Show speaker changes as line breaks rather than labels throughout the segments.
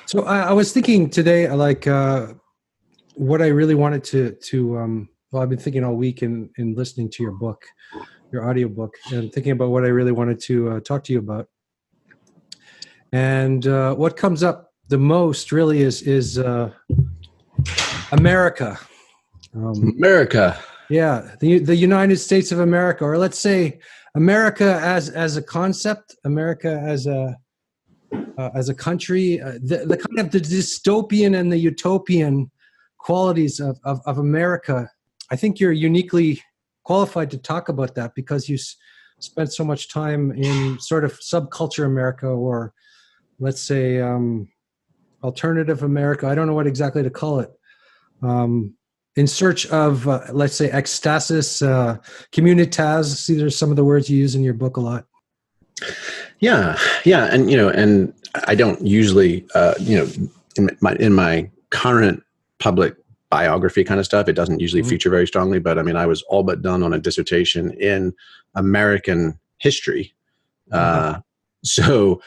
So I was thinking today, what I really wanted well, I've been thinking all week in listening to your book, your audiobook, and thinking about what I really wanted to talk to you about. And what comes up the most really is America.
America.
Yeah, the United States of America, or let's say America as a concept, America as a country, the kind of the dystopian and the utopian qualities of America. I think you're uniquely qualified to talk about that because you spent so much time in sort of subculture America, or let's say alternative America. I don't know what exactly to call it. In search of, let's say, ecstasis, communitas. These are some of the words you use in your book a lot.
Yeah, and and I don't usually, in my current public biography kind of stuff, it doesn't usually feature very strongly. But I mean, I was all but done on a dissertation in American history. So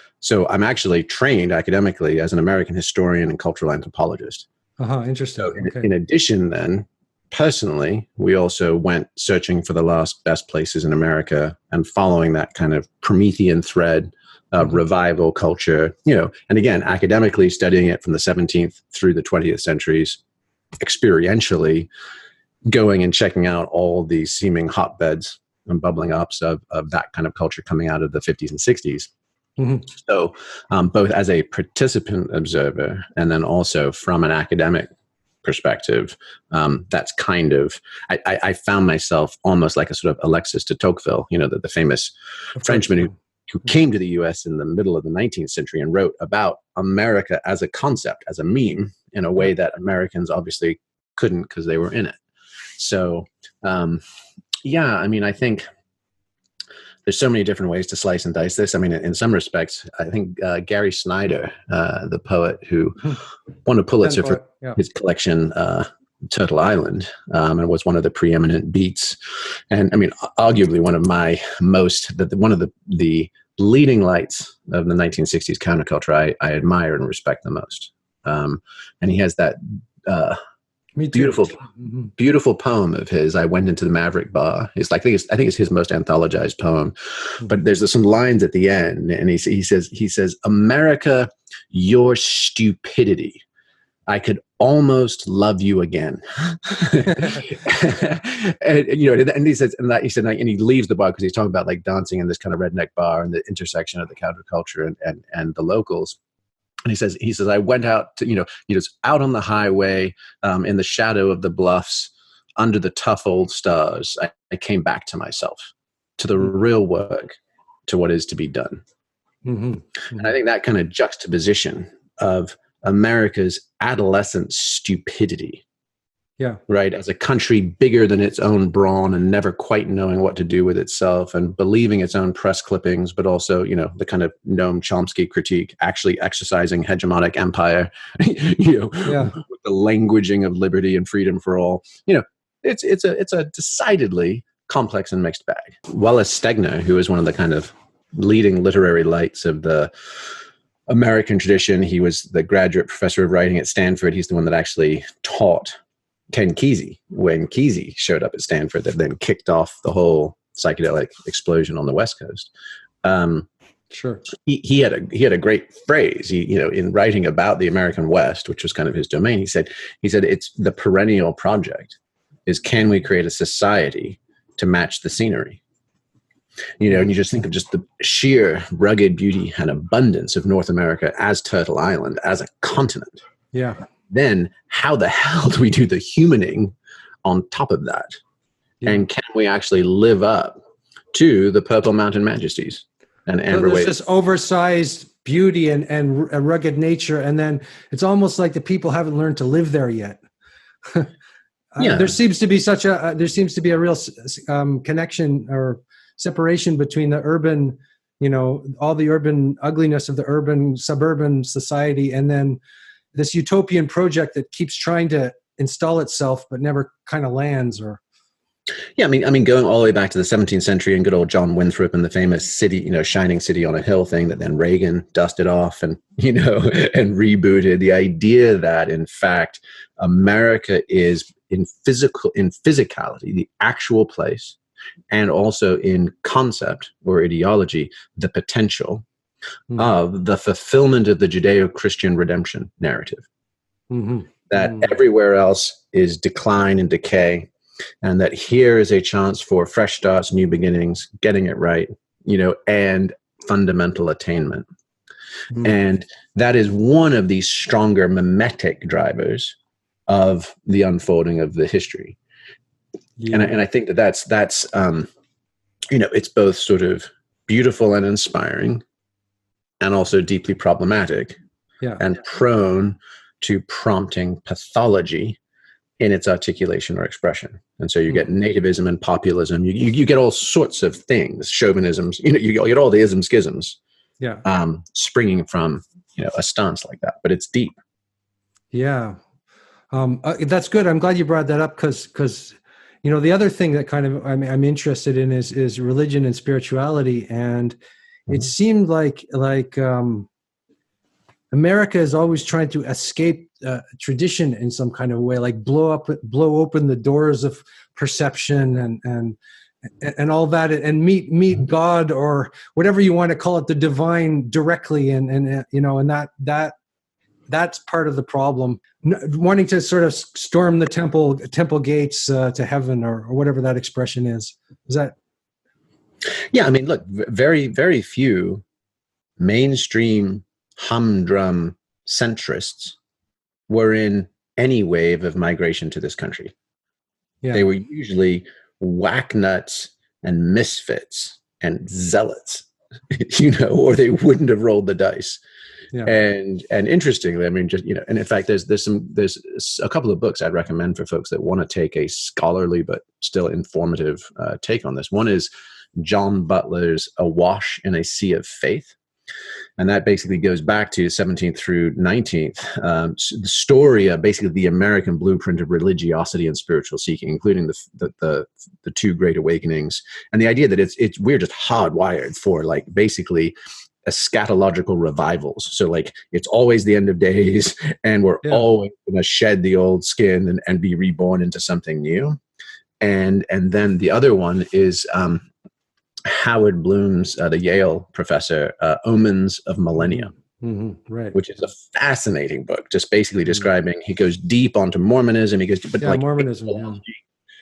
I'm actually trained academically as an American historian and cultural anthropologist.
Interesting.
So in addition, then, personally, we also went searching for the last best places in America and following that kind of Promethean thread of revival culture, and again, academically studying it from the 17th through the 20th centuries, experientially going and checking out all these seeming hotbeds and bubbling ups of that kind of culture coming out of the 50s and 60s. So both as a participant observer and then also from an academic perspective, that's kind of, I found myself almost like a sort of Alexis de Tocqueville, the famous Frenchman who came to the US in the middle of the 19th century and wrote about America as a concept, as a meme, in a way that Americans obviously couldn't because they were in it. So, I mean, I think there's so many different ways to slice and dice this. I mean, in some respects, I think Gary Snyder, the poet who won a Pulitzer for his collection, Turtle Island, and was one of the preeminent beats. And I mean, arguably one of my one of the leading lights of the 1960s counterculture I admire and respect the most. And he has that beautiful poem of his, I Went into the Maverick Bar. It's like, I think it's his most anthologized poem. But there's some lines at the end, and he says, America, your stupidity. I could almost love you again. and he says, and he leaves the bar because he's talking about like dancing in this kind of redneck bar and the intersection of the counterculture and the locals. And he says, I went out to, out on the highway, in the shadow of the bluffs, under the tough old stars. I came back to myself, to the real work, to what is to be done. And I think that kind of juxtaposition of America's adolescent stupidity, right, as a country bigger than its own brawn and never quite knowing what to do with itself and believing its own press clippings, but also, the kind of Noam Chomsky critique, actually exercising hegemonic empire, with the languaging of liberty and freedom for all. It's a decidedly complex and mixed bag. Wallace Stegner, who is one of the kind of leading literary lights of the American tradition, he was the graduate professor of writing at Stanford. He's the one that actually taught Ken Kesey when Kesey showed up at Stanford, that then kicked off the whole psychedelic explosion on the West Coast.
Sure.
He had a great phrase. He, in writing about the American West, which was kind of his domain, he said it's the perennial project is, can we create a society to match the scenery? And you just think of just the sheer rugged beauty and abundance of North America as Turtle Island, as a continent.
Yeah.
Then how the hell do we do the humaning on top of that? And can we actually live up to the Purple Mountain Majesties and Amber Waves?
There's this oversized beauty and a rugged nature, and then it's almost like the people haven't learned to live there yet. There seems to be a real connection or separation between the urban, all the urban ugliness of the urban suburban society, and then this utopian project that keeps trying to install itself but never kind of lands. Or
Yeah, I mean, going all the way back to the 17th century and good old John Winthrop and the famous city, shining city on a hill thing that then Reagan dusted off and, and rebooted. The idea that, in fact, America is in physicality, the actual place, and also in concept or ideology, the potential of the fulfillment of the Judeo-Christian redemption narrative. That everywhere else is decline and decay, and that here is a chance for fresh starts, new beginnings, getting it right, and fundamental attainment. And that is one of these stronger mimetic drivers of the unfolding of the history. And I think that's it's both sort of beautiful and inspiring, and also deeply problematic, and prone to prompting pathology in its articulation or expression. And so you get nativism and populism. You get all sorts of things, chauvinisms. You get all the isms, schisms, springing from a stance like that. But it's deep.
Yeah, that's good. I'm glad you brought that up because the other thing that kind of I'm interested in is religion and spirituality, and it seemed like America is always trying to escape tradition in some kind of way, like blow open the doors of perception and all that, and meet God or whatever you want to call it, the divine directly, and that's part of the problem. Wanting to sort of storm the temple gates to heaven or whatever that expression is. Is that?
Yeah, I mean, look, very, very few mainstream humdrum centrists were in any wave of migration to this country. They were usually whack-nuts and misfits and zealots, or they wouldn't have rolled the dice. And interestingly, I mean, just and in fact, there's a couple of books I'd recommend for folks that want to take a scholarly but still informative take on this. One is John Butler's Awash in a Sea of Faith. And that basically goes back to 17th through 19th, the story of basically the American blueprint of religiosity and spiritual seeking, including the two great awakenings, and the idea that we're just hardwired for basically eschatological revivals. So it's always the end of days, and we're always going to shed the old skin and be reborn into something new. And then the other one is Howard Bloom's, the Yale professor, Omens of Millennium, which is a fascinating book, just basically describing, he goes deep onto Mormonism,
Mormonism,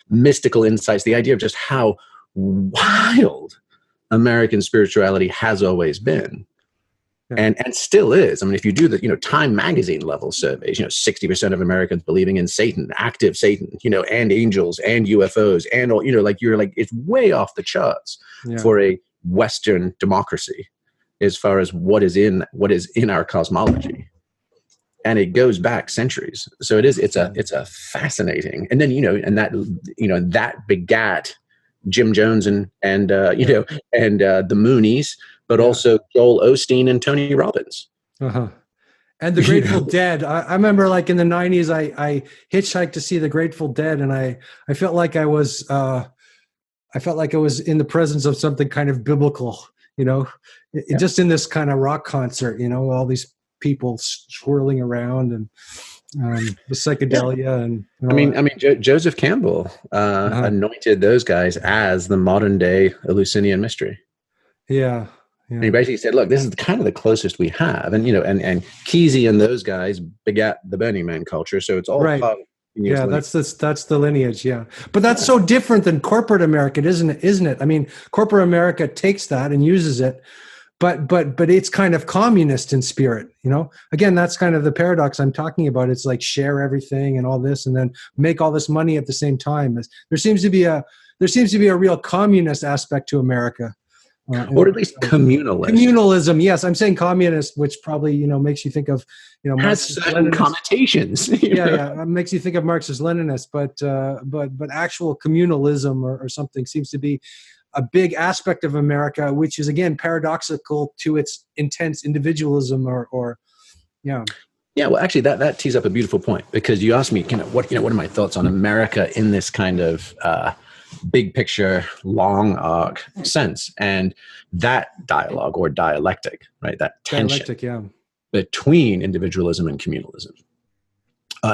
mystical insights, the idea of just how wild American spirituality has always been. And still is. I mean, if you do the Time magazine level surveys, 60% of Americans believing in Satan, active Satan, and angels and UFOs and all, it's way off the charts for a Western democracy as far as what is in our cosmology. And it goes back centuries. So it's a fascinating. And then that begat Jim Jones and the Moonies, but also Joel Osteen and Tony Robbins.
And the Grateful Dead. I remember in the 90s, I hitchhiked to see the Grateful Dead, and I felt like I was in the presence of something kind of biblical, just in this kind of rock concert, all these people swirling around and the psychedelia and
I mean Joseph Campbell anointed those guys as the modern day Eleusinian mystery. And he basically said, look, this is kind of the closest we have. And, and Kesey and those guys begat the Burning Man culture. So it's all part of
lineage. That's the lineage. Yeah. But that's so different than corporate America, isn't it? I mean, corporate America takes that and uses it, but it's kind of communist in spirit, again, that's kind of the paradox I'm talking about. It's like share everything and all this, and then make all this money at the same time. There seems to be a real communist aspect to America.
Or at least communalist.
Communalism, yes. I'm saying communist, which probably makes you think of
has certain connotations.
It makes you think of Marxist-Leninist, but actual communalism or something seems to be a big aspect of America, which is again paradoxical to its intense individualism or. Yeah,
well, actually, that tees up a beautiful point, because you asked me, what are my thoughts on America in this kind of big picture, long arc sense. And that dialogue or dialectic, right, that tension between individualism and communalism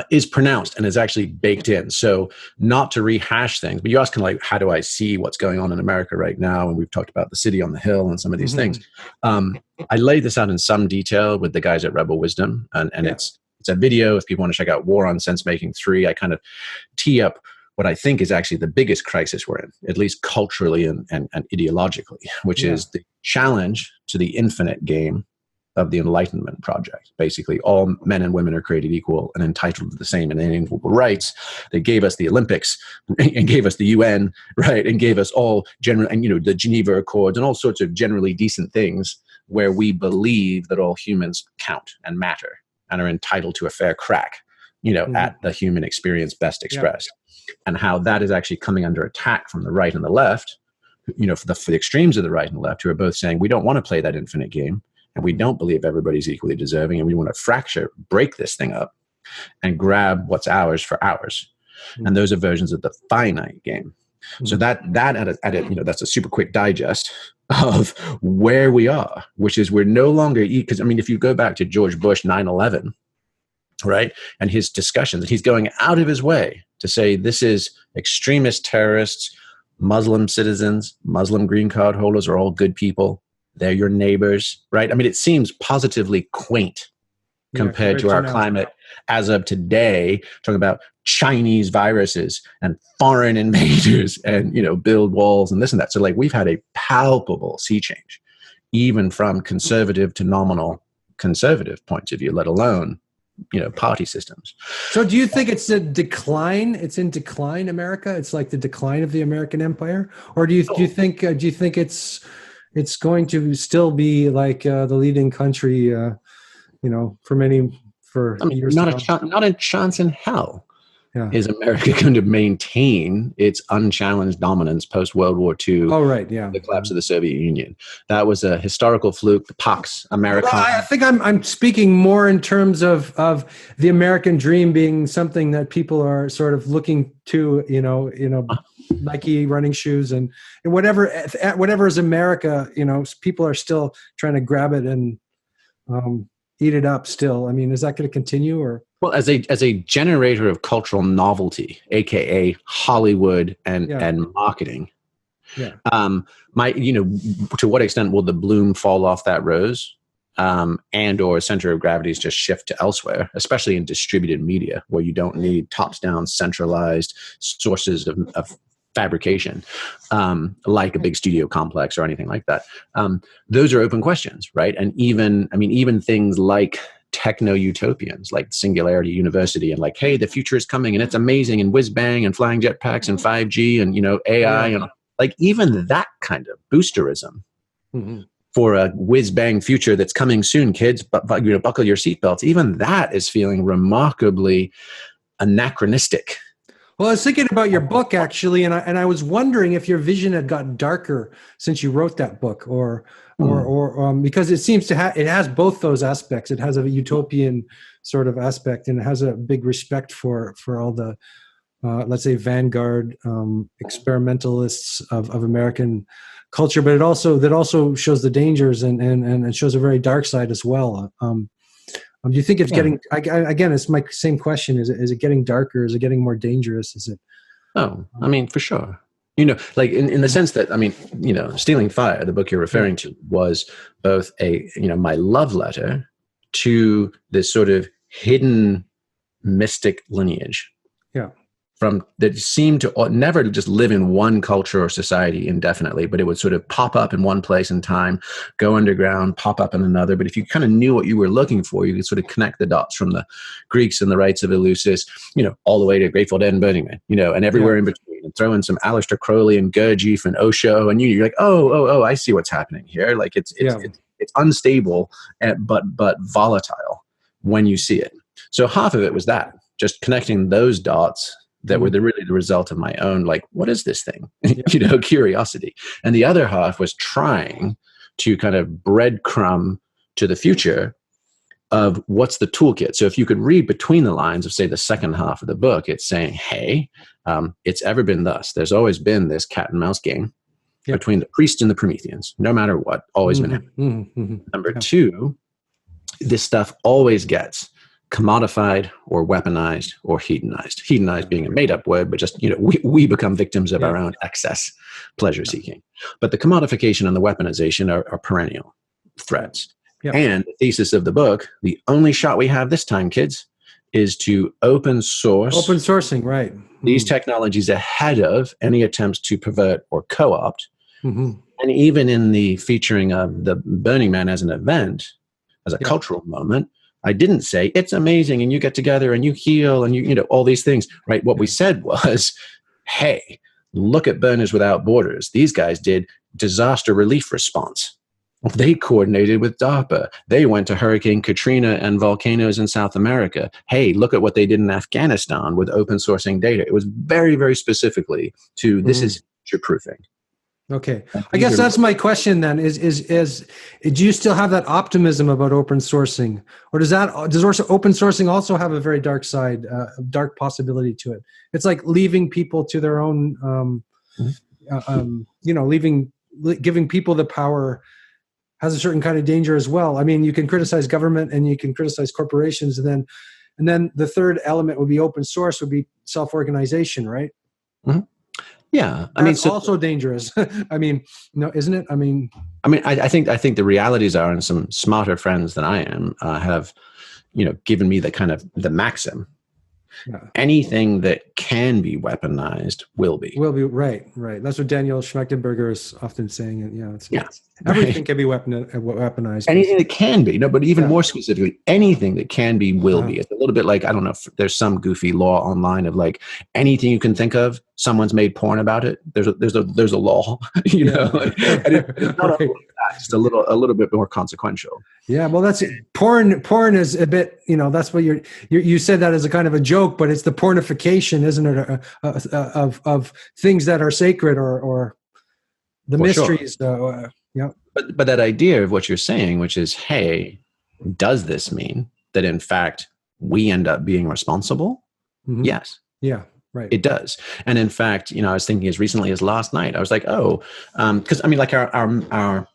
is pronounced and is actually baked in. So not to rehash things, but you ask kind of like, how do I see what's going on in America right now? And we've talked about the city on the hill and some of these things. I laid this out in some detail with the guys at Rebel Wisdom, and it's a video. If people want to check out War on Sense Making 3, I kind of tee up what I think is actually the biggest crisis we're in, at least culturally and ideologically, which is the challenge to the infinite game of the Enlightenment project. Basically, all men and women are created equal and entitled to the same and inalienable rights. They gave us the Olympics and gave us the UN, right, and gave us all general, and the Geneva Accords and all sorts of generally decent things where we believe that all humans count and matter and are entitled to a fair crack, at the human experience best expressed, and how that is actually coming under attack from the right and the left, for the extremes of the right and the left, who are both saying we don't want to play that infinite game. And we don't believe everybody's equally deserving, and we want to break this thing up and grab what's ours for ours. And those are versions of the finite game. So that that's a super quick digest of where we are, which is we're no longer, because if you go back to George Bush 9/11, right, and his discussions, he's going out of his way to say this is extremist terrorists, Muslim citizens, Muslim green card holders are all good people. They're your neighbors, right? It seems positively quaint compared to our climate as of today, talking about Chinese viruses and foreign invaders and, build walls and this and that. So we've had a palpable sea change, even from conservative to nominal conservative points of view, let alone, party systems.
So do you think it's a decline? It's in decline, America? It's like the decline of the American empire? Or do you think it's going to still be like the leading country, for years.
Not a chance in hell is America going to maintain its unchallenged dominance post World War II.
Oh, right, yeah.
The collapse of the Soviet Union. That was a historical fluke. The Pax Americana.
Well, I think I'm speaking more in terms of the American dream being something that people are sort of looking to, Nike running shoes and whatever is America, people are still trying to grab it and eat it up still. Is that going to continue or?
Well, as a generator of cultural novelty, aka Hollywood and marketing, to what extent will the bloom fall off that rose, and or center of gravities just shift to elsewhere, especially in distributed media where you don't need tops-down centralized sources of fabrication, like a big studio complex or anything like that. Those are open questions, right? And even things like techno-utopians, like Singularity University, and like, hey, the future is coming and it's amazing, and whiz bang and flying jetpacks and 5G and AI and like even that kind of boosterism for a whiz bang future that's coming soon, kids. But buckle your seatbelts. Even that is feeling remarkably anachronistic.
Well, I was thinking about your book actually, and I was wondering if your vision had gotten darker since you wrote that book, or because it seems to it has both those aspects. It has a utopian sort of aspect, and it has a big respect for all the let's say vanguard experimentalists of American culture, but it also shows the dangers and it shows a very dark side as well. Do you think it's getting, again, it's my same question. Is it getting darker? Is it getting more dangerous? Is it?
Oh, for sure. Like in the sense that, Stealing Fire, the book you're referring to, was both my love letter to this sort of hidden mystic lineage. Yeah. That seemed to never just live in one culture or society indefinitely, but it would sort of pop up in one place in time, go underground, pop up in another. But if you kind of knew what you were looking for, you could sort of connect the dots from the Greeks and the rites of Eleusis, all the way to Grateful Dead and Burning Man, and everywhere in between, and throw in some Aleister Crowley and Gurdjieff and Osho, and you're like, oh, I see what's happening here. Like it's unstable, but volatile when you see it. So half of it was that, just connecting those dots that were really the result of my own, like, what is this thing? Curiosity. And the other half was trying to kind of breadcrumb to the future of what's the toolkit. So if you could read between the lines of, say, the second half of the book, it's saying, hey, it's ever been thus. There's always been this cat and mouse game between the priest and the Prometheans, no matter what, always been happening. Number two, this stuff always gets commodified or weaponized or hedonized. Hedonized being a made-up word, but just, we become victims of our own excess pleasure seeking. But the commodification and the weaponization are perennial threats. And the thesis of the book, the only shot we have this time, kids, is to open
sourcing, right?
These technologies ahead of any attempts to pervert or co-opt. And even in the featuring of the Burning Man as an event, as a cultural moment, I didn't say it's amazing and you get together and you heal and you all these things, right? What we said was, hey, look at Burners Without Borders. These guys did disaster relief response. They coordinated with DARPA. They went to Hurricane Katrina and volcanoes in South America. Hey, look at what they did in Afghanistan with open sourcing data. It was very, very specifically to this is future proofing.
Okay. I guess that's my question then is do you still have that optimism about open sourcing, or does open sourcing also have a very dark side, dark possibility to it? It's like leaving people to their own, giving people the power has a certain kind of danger as well. I mean, you can criticize government and you can criticize corporations, and then the third element would be open source, would be self-organization, right?
Yeah,
I mean, it's also dangerous. I mean, no, isn't it?
I think the realities are, and some smarter friends than I am have, given me the maxim. Anything that can be weaponized will be.
Right. That's what Daniel Schmachtenberger is often saying. Everything can be weaponized.
Anything that can be, but even more specifically, anything that can be will be. It's a little bit like, I don't know if there's some goofy law online of like anything you can think of, someone's made porn about it. There's a law, and it's not just a little bit more consequential.
Yeah, well, that's porn. Porn is a bit, that's what you said that as a kind of a joke, but it's the pornification, isn't it, of things that are sacred or the mysteries.
Sure. But that idea of what you're saying, which is, hey, does this mean that in fact we end up being responsible? Yes.
Yeah. Right.
It does. And in fact, I was thinking as recently as last night, I was like, because like our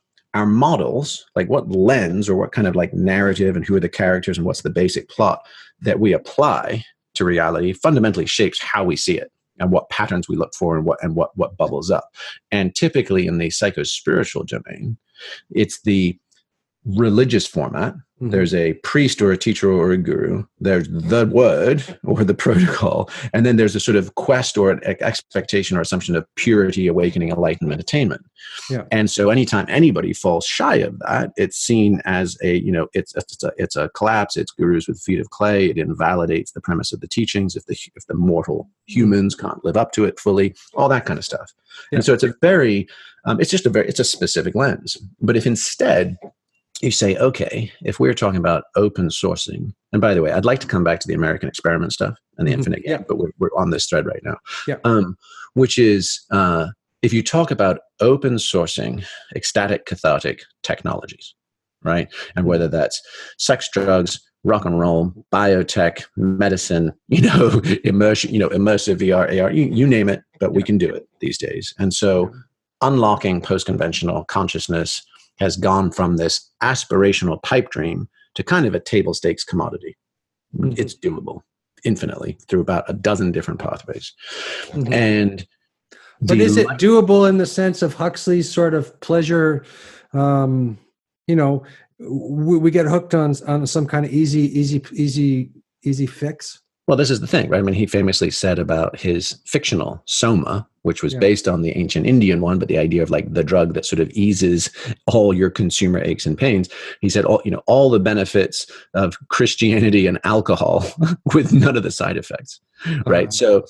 models, like what lens or what kind of like narrative and who are the characters and what's the basic plot that we apply to reality fundamentally shapes how we see it and what patterns we look for and what bubbles up. And typically in the psycho-spiritual domain, it's the religious format. There's a priest or a teacher or a guru. There's the word or the protocol. And then there's a sort of quest or an expectation or assumption of purity, awakening, enlightenment, attainment. Yeah. And so anytime anybody falls shy of that, it's seen as it's a collapse. It's gurus with feet of clay. It invalidates the premise of the teachings if the mortal humans can't live up to it fully, all that kind of stuff. Yeah. And so it's it's a specific lens. But if instead you say, okay, if we're talking about open sourcing, and by the way, I'd like to come back to the American experiment stuff and the infinite game, but we're on this thread right now. Yeah. Which is, if you talk about open sourcing ecstatic cathartic technologies, right? And whether that's sex, drugs, rock and roll, biotech, medicine, immersive VR, AR, you name it, but we can do it these days. And so unlocking post-conventional consciousness has gone from this aspirational pipe dream to kind of a table stakes commodity. It's doable infinitely through about a dozen different pathways.
But is it doable in the sense of Huxley's sort of pleasure? We get hooked on some kind of easy fix.
Well, this is the thing, right? I mean, he famously said about his fictional Soma, which was based on the ancient Indian one, but the idea of like the drug that sort of eases all your consumer aches and pains. He said, all the benefits of Christianity and alcohol with none of the side effects, right? So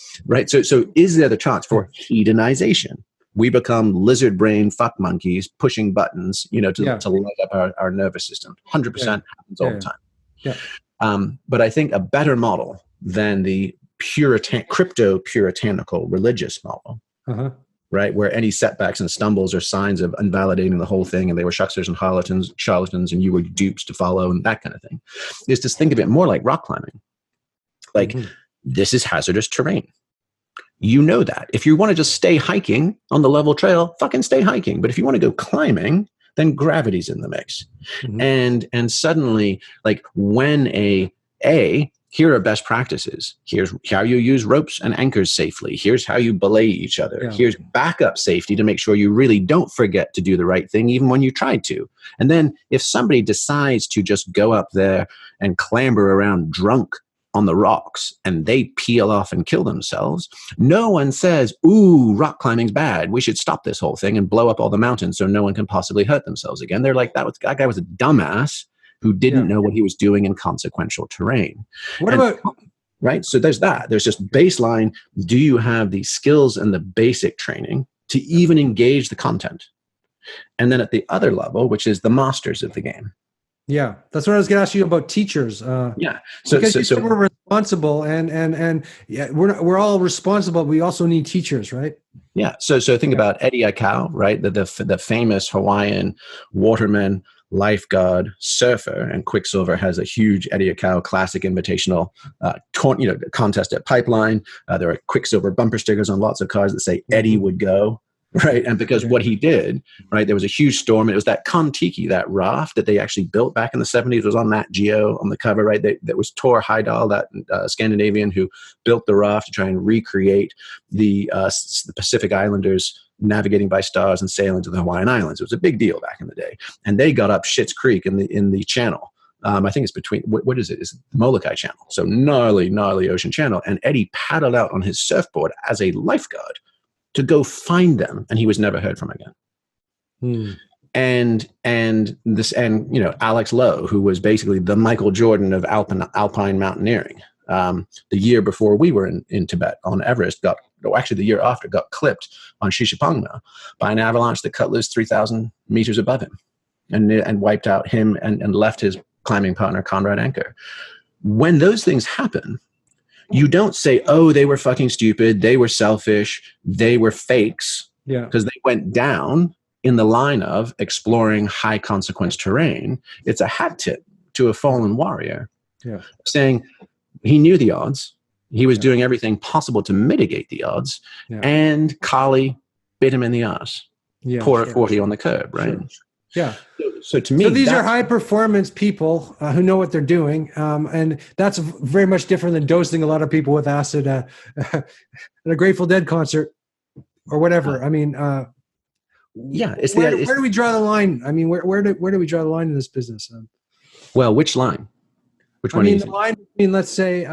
is there the chance for hedonization? We become lizard brain fuck monkeys pushing buttons, to light up our nervous system. 100% happens all the time. Yeah. But I think a better model than the crypto-puritanical religious model right? Where any setbacks and stumbles are signs of invalidating the whole thing, and they were shucksters and charlatans, and you were dupes to follow, and that kind of thing. Is to think of it more like rock climbing. Like, this is hazardous terrain. You know that. If you want to just stay hiking on the level trail, fucking stay hiking. But if you want to go climbing, then gravity's in the mix. And suddenly, like, when here are best practices. Here's how you use ropes and anchors safely. Here's how you belay each other. Yeah. Here's backup safety to make sure you really don't forget to do the right thing, even when you tried to. And then if somebody decides to just go up there and clamber around drunk on the rocks and they peel off and kill themselves, no one says, ooh, rock climbing's bad. We should stop this whole thing and blow up all the mountains so no one can possibly hurt themselves again. They're like, that guy was a dumbass who didn't know what he was doing in consequential terrain. Right? So there's that. There's just baseline. Do you have the skills and the basic training to even engage the content? And then at the other level, which is the masters of the game.
Yeah, that's what I was going to ask you about teachers. So we're responsible, and we're all responsible. But we also need teachers, right?
Yeah. So think about Eddie Aikau, right? The famous Hawaiian waterman, lifeguard, surfer, and Quicksilver has a huge Eddie Aikau Classic Invitational contest at Pipeline. There are Quicksilver bumper stickers on lots of cars that say Eddie would go. Right. And because what he did, right, there was a huge storm. It was that Kon-Tiki, that raft that they actually built back in the 70s. It was on Nat Geo on the cover, right? That was Tor Heyerdahl, that Scandinavian who built the raft to try and recreate the Pacific Islanders navigating by stars and sailing to the Hawaiian Islands. It was a big deal back in the day. And they got up Schitt's Creek in the channel. I think it's between, what is it? It's the Molokai Channel. So gnarly ocean channel. And Eddie paddled out on his surfboard as a lifeguard to go find them, and he was never heard from again. And Alex Lowe, who was basically the Michael Jordan of alpine mountaineering, the year before we were in Tibet on Everest, the year after, got clipped on Shishapangma by an avalanche that cut loose 3,000 meters above him, and wiped out him and left his climbing partner Conrad Anker. When those things happen, you don't say, oh, they were fucking stupid, they were selfish, they were fakes, because they went down in the line of exploring high consequence terrain. It's a hat tip to a fallen warrior, saying he knew the odds, he was doing everything possible to mitigate the odds, and Kali bit him in the ass. Poor 40 on the curb, right?
Yeah.
So to me,
these are high performance people who know what they're doing, and that's very much different than dosing a lot of people with acid at a Grateful Dead concert or whatever. I mean, where do we draw the line? I mean, where do we draw the line in this business?
Well, which line? Which one?
The line between, let's say,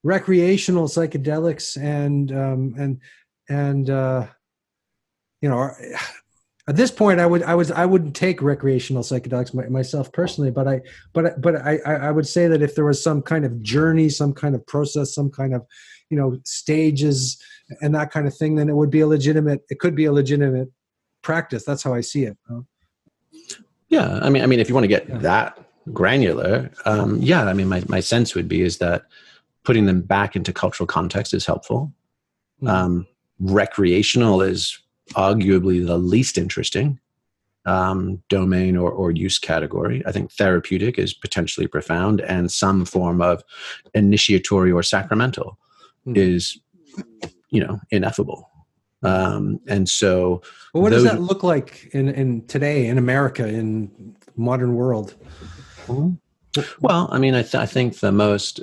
recreational psychedelics and at this point, I wouldn't take recreational psychedelics myself personally, but I would say that if there was some kind of journey, some kind of process, some kind of stages and that kind of thing, then it could be a legitimate practice. That's how I see it.
Yeah, I mean, if you want to get that granular, my sense would be is that putting them back into cultural context is helpful. Recreational is arguably the least interesting domain or use category. I think therapeutic is potentially profound, and some form of initiatory or sacramental is, ineffable. And so,
well, what does that look like in today in America, in modern world?
Well, I mean, I think the most,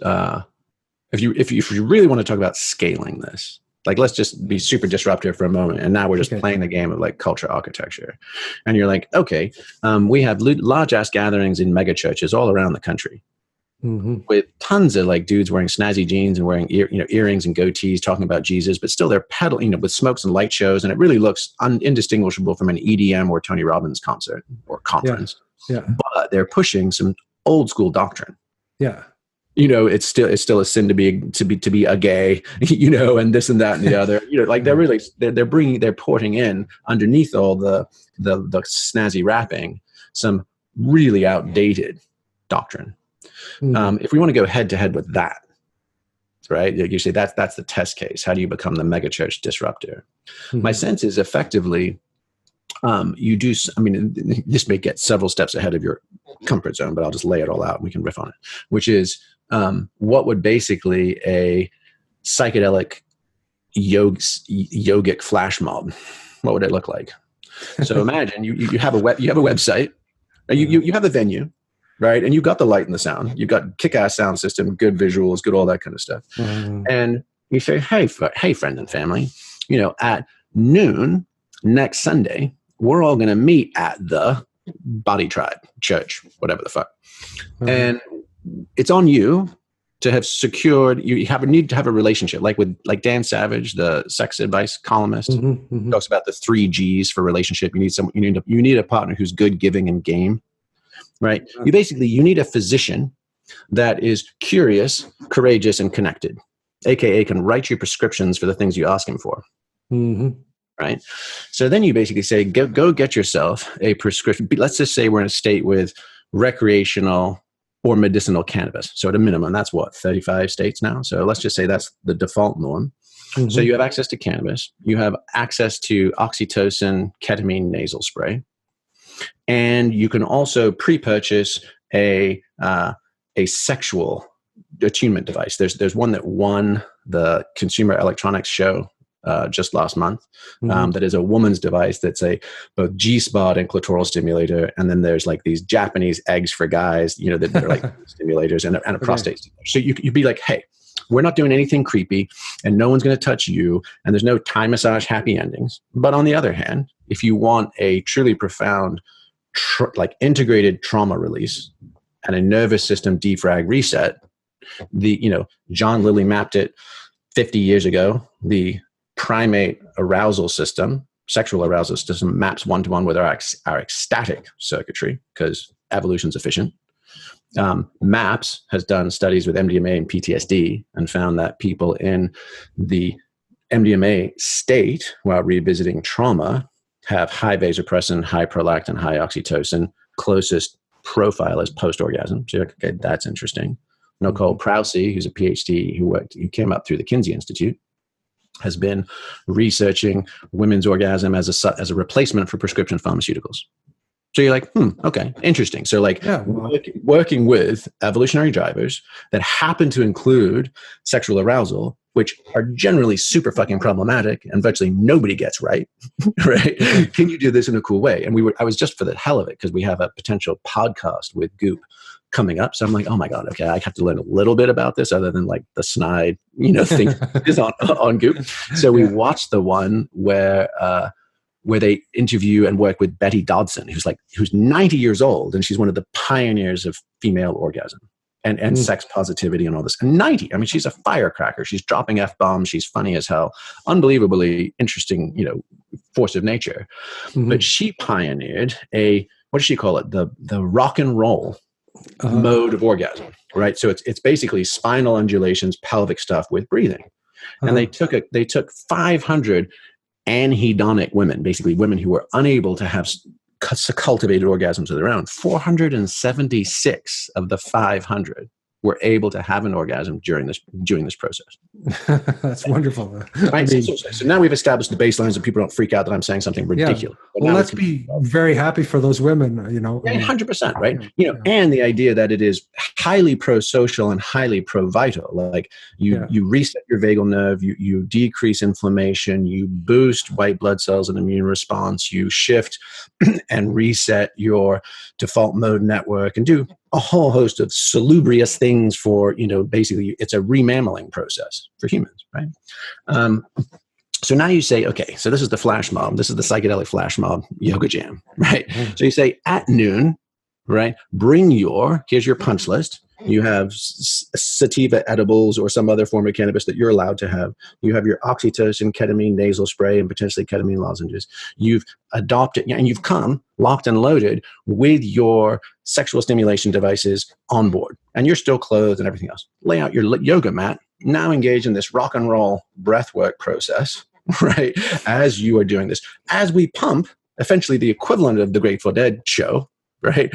if you really want to talk about scaling this, like, let's just be super disruptive for a moment. And now we're just playing the game of like culture architecture. And you're like, okay, we have large ass gatherings in mega churches all around the country with tons of like dudes wearing snazzy jeans and wearing earrings and goatees talking about Jesus, but still they're peddling, with smokes and light shows. And it really looks indistinguishable from an EDM or Tony Robbins concert or conference. Yeah. But they're pushing some old school doctrine.
Yeah.
It's still a sin to be a gay, and this and that and the other. They're porting in underneath all the snazzy rapping some really outdated doctrine. If we want to go head to head with that, right? You say that's the test case. How do you become the megachurch disruptor?
Mhm.
My sense is effectively, you do. I mean, this may get several steps ahead of your comfort zone, but I'll just lay it all out and we can riff on it. Which is, what would basically a psychedelic yogic flash mob? What would it look like? So imagine you have a website, you have a venue, right? And you've got the light and the sound. You've got kick-ass sound system, good visuals, good all that kind of stuff. And you say, hey, friend and family, at noon next Sunday, we're all going to meet at the Body Tribe Church, whatever the fuck. And it's on you to have secured. You need to have a relationship, like Dan Savage, the sex advice columnist, talks about the 3 G's for relationship. You need a partner who's good, giving, and game. Right? You need a physician that is curious, courageous, and connected, aka can write you prescriptions for the things you ask him for. Right? So then you basically say, go get yourself a prescription. Let's just say we're in a state with recreational or medicinal cannabis. So at a minimum, that's 35 states now. So let's just say that's the default norm. So you have access to cannabis. You have access to oxytocin, ketamine nasal spray. And you can also pre-purchase a sexual attunement device. There's one that won the Consumer Electronics Show just last month. That is a woman's device that's both G-spot and clitoral stimulator. And then there's like these Japanese eggs for guys, that they're like stimulators and a prostate stimulator. So you'd be like, hey, we're not doing anything creepy and no one's going to touch you. And there's no Thai massage happy endings. But on the other hand, if you want a truly profound, integrated trauma release and a nervous system defrag reset, John Lilly mapped it 50 years ago. The primate arousal system, sexual arousal system, maps 1-to-1 with our ecstatic circuitry because evolution's efficient. MAPS has done studies with MDMA and PTSD and found that people in the MDMA state while revisiting trauma have high vasopressin, high prolactin, high oxytocin. Closest profile is post-orgasm. So okay, that's interesting. Nicole Prousey, who's a PhD who came up through the Kinsey Institute, has been researching women's orgasm as a replacement for prescription pharmaceuticals. So you're like, okay, interesting. So working with evolutionary drivers that happen to include sexual arousal, which are generally super fucking problematic and virtually nobody gets right, right? Can you do this in a cool way? And I was just for the hell of it because we have a potential podcast with Goop coming up. So I'm like, oh my God, okay, I have to learn a little bit about this other than like the snide, thing is on Goop. So we watched the one where they interview and work with Betty Dodson, who's 90 years old, and she's one of the pioneers of female orgasm and sex positivity and all this. And 90, I mean, she's a firecracker. She's dropping F-bombs. She's funny as hell. Unbelievably interesting, force of nature. But she pioneered what does she call it? The rock and roll mode of orgasm, right? So it's basically spinal undulations, pelvic stuff with breathing. And they took 500 anhedonic women, basically women who were unable to have cultivated orgasms of their own. 476 of the 500 were able to have an orgasm during this process.
That's wonderful.
Right? So now we've established the baselines and people don't freak out that I'm saying something ridiculous.
Yeah. Well, let's be very happy for those women,
100%, right? And the idea that it is highly pro-social and highly pro-vital. Like you reset your vagal nerve, you decrease inflammation, you boost white blood cells and immune response, you shift and reset your default mode network and do a whole host of salubrious things for, basically it's a remammaling process for humans, right? So now you say, okay, so this is the flash mob. This is the psychedelic flash mob yoga jam, right? So you say at noon, right? Here's your punch list. You have sativa edibles or some other form of cannabis that you're allowed to have. You have your oxytocin, ketamine nasal spray, and potentially ketamine lozenges. You've adopted, and you've come locked and loaded with your sexual stimulation devices on board. And you're still clothed and everything else. Lay out your yoga mat. Now engage in this rock and roll breathwork process, right? As you are doing this. As we pump, essentially the equivalent of the Grateful Dead show, right?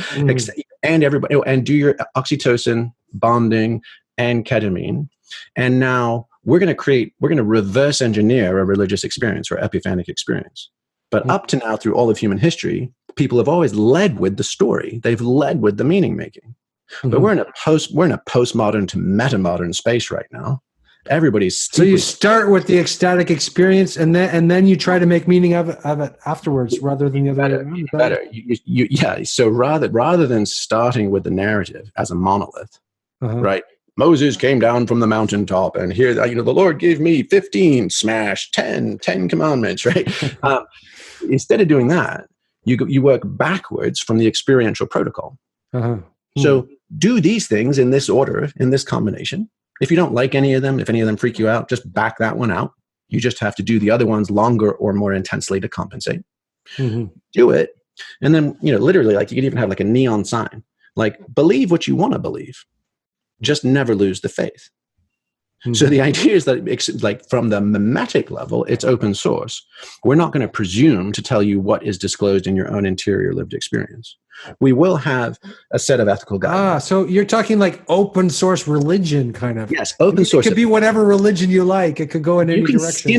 And everybody, and do your oxytocin, bonding, and ketamine. And now we're going to reverse engineer a religious experience or epiphanic experience. But up to now, through all of human history, people have always led with the story. They've led with the meaning making. But we're in a postmodern to metamodern space right now. Everybody's
so you start with the ecstatic experience, and then you try to make meaning of it afterwards, rather than the other way around.
Better. Yeah. So rather than starting with the narrative as a monolith, right? Moses came down from the mountaintop, and here, the Lord gave me 15, smash, 10 commandments, right? Instead of doing that, you work backwards from the experiential protocol. So do these things in this order, in this combination. If you don't like any of them, if any of them freak you out, just back that one out. You just have to do the other ones longer or more intensely to compensate. Do it. And then, literally, like, you could even have like a neon sign, like, believe what you want to believe. Just never lose the faith. So the idea is that, like, from the mimetic level, it's open source. We're not going to presume to tell you what is disclosed in your own interior lived experience. We will have a set of ethical guidelines.
So you're talking like open source religion, kind of.
Yes, open source.
It could be whatever religion you like. It could go in any direction.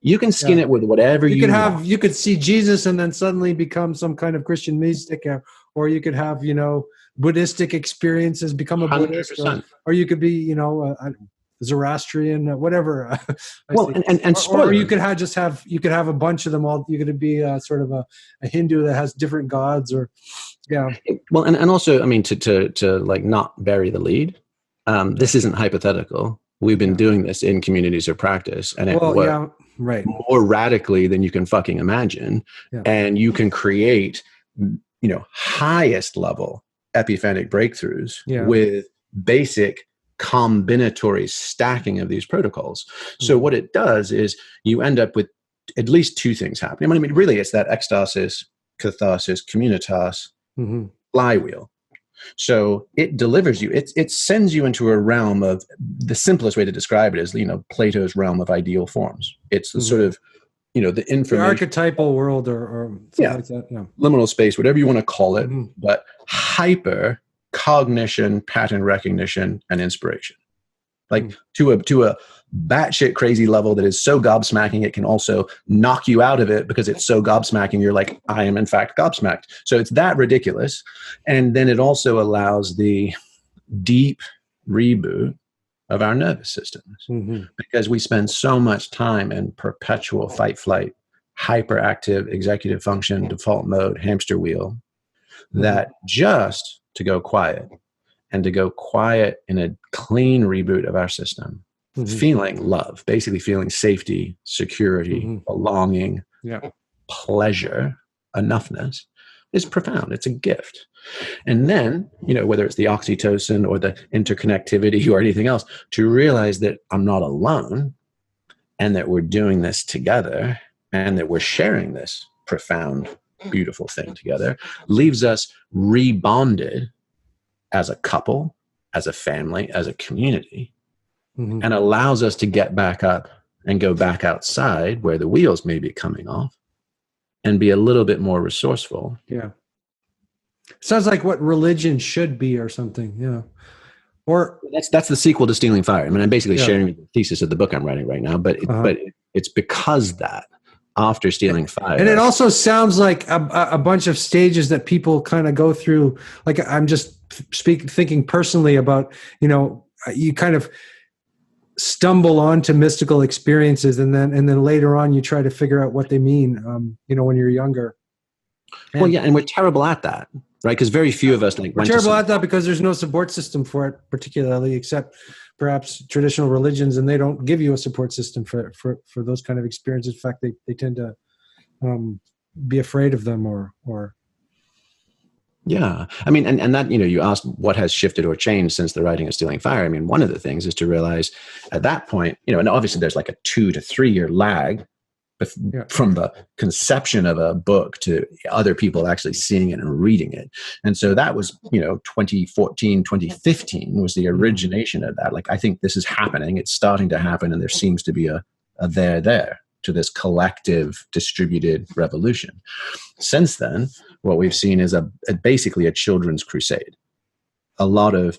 You can skin it with whatever you want.
You could see Jesus and then suddenly become some kind of Christian mystic, or you could have, Buddhistic experiences, become a Buddhist, or you could be, Zoroastrian, whatever. Or you could have a bunch of them all. You could be sort of a Hindu that has different gods, or
Well, and also, I mean, to like not bury the lead. This isn't hypothetical. We've been doing this in communities of practice, and it works more radically than you can fucking imagine. Yeah. And you can create, highest level epiphanic breakthroughs with basic combinatory stacking of these protocols. So what it does is you end up with at least two things happening. I mean, really, it's that ecstasis, catharsis, communitas flywheel. So it delivers you, it sends you into a realm of, the simplest way to describe it is, Plato's realm of ideal forms. It's the sort of, the information.
The archetypal world or something like that. Yeah.
Liminal space, whatever you want to call it, but hyper cognition, pattern recognition, and inspiration. Like to a batshit crazy level that is so gobsmacking, it can also knock you out of it because it's so gobsmacking. You're like, I am in fact gobsmacked. So it's that ridiculous. And then it also allows the deep reboot of our nervous systems because we spend so much time in perpetual fight, flight, hyperactive executive function, default mode, hamster wheel, that just to go quiet and to go quiet in a clean reboot of our system, feeling love, basically feeling safety, security, belonging, pleasure, enoughness is profound. It's a gift. And then, whether it's the oxytocin or the interconnectivity or anything else, to realize that I'm not alone and that we're doing this together and that we're sharing this profound, beautiful thing together, leaves us rebonded as a couple, as a family, as a community, and allows us to get back up and go back outside where the wheels may be coming off and be a little bit more resourceful.
Yeah. Sounds like what religion should be or something. Yeah. Or
that's the sequel to Stealing Fire. I mean, I'm basically sharing the thesis of the book I'm writing right now, but it's because that after Stealing Fire.
And it also sounds like a bunch of stages that people kind of go through. Like, I'm just thinking personally about, you kind of stumble onto mystical experiences and then later on you try to figure out what they mean, when you're younger.
And we're terrible at that, right? Because very few of us
we're terrible at that because there's no support system for it, particularly, except perhaps traditional religions, and they don't give you a support system for those kind of experiences. In fact, they tend to be afraid of them or.
Yeah. I mean, and that, you asked what has shifted or changed since the writing of Stealing Fire. I mean, one of the things is to realize at that point, and obviously there's like a 2 to 3 year lag from the conception of a book to other people actually seeing it and reading it. And so that was, 2014, 2015 was the origination of that. Like, I think this is happening. It's starting to happen. And there seems to be a there to this collective distributed revolution. Since then, what we've seen is basically a children's crusade. A lot of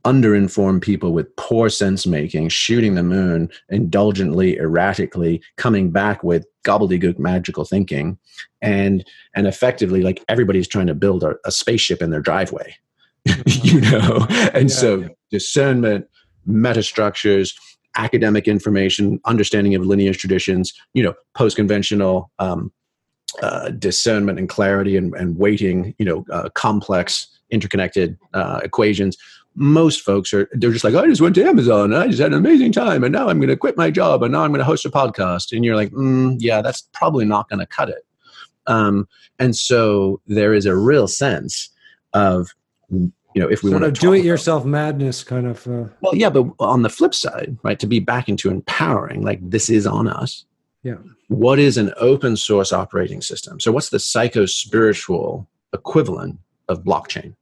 underinformed people with poor sense making, shooting the moon indulgently, erratically, coming back with gobbledygook magical thinking, and effectively like everybody's trying to build a spaceship in their driveway, you know. And so discernment, metastructures, academic information, understanding of lineage traditions, you know, post-conventional discernment and clarity and weighting, you know, complex interconnected equations. Most folks they're just like, I just went to Amazon, I just had an amazing time, and now I'm going to quit my job, and now I'm going to host a podcast. And you're like, yeah, that's probably not going to cut it. And so there is a real sense of, you know, if we want to
do-it-yourself madness kind of.
Well, yeah, but on the flip side, right, to be back into empowering, like this is on us.
Yeah.
What is an open source operating system? So what's the psycho-spiritual equivalent of blockchain?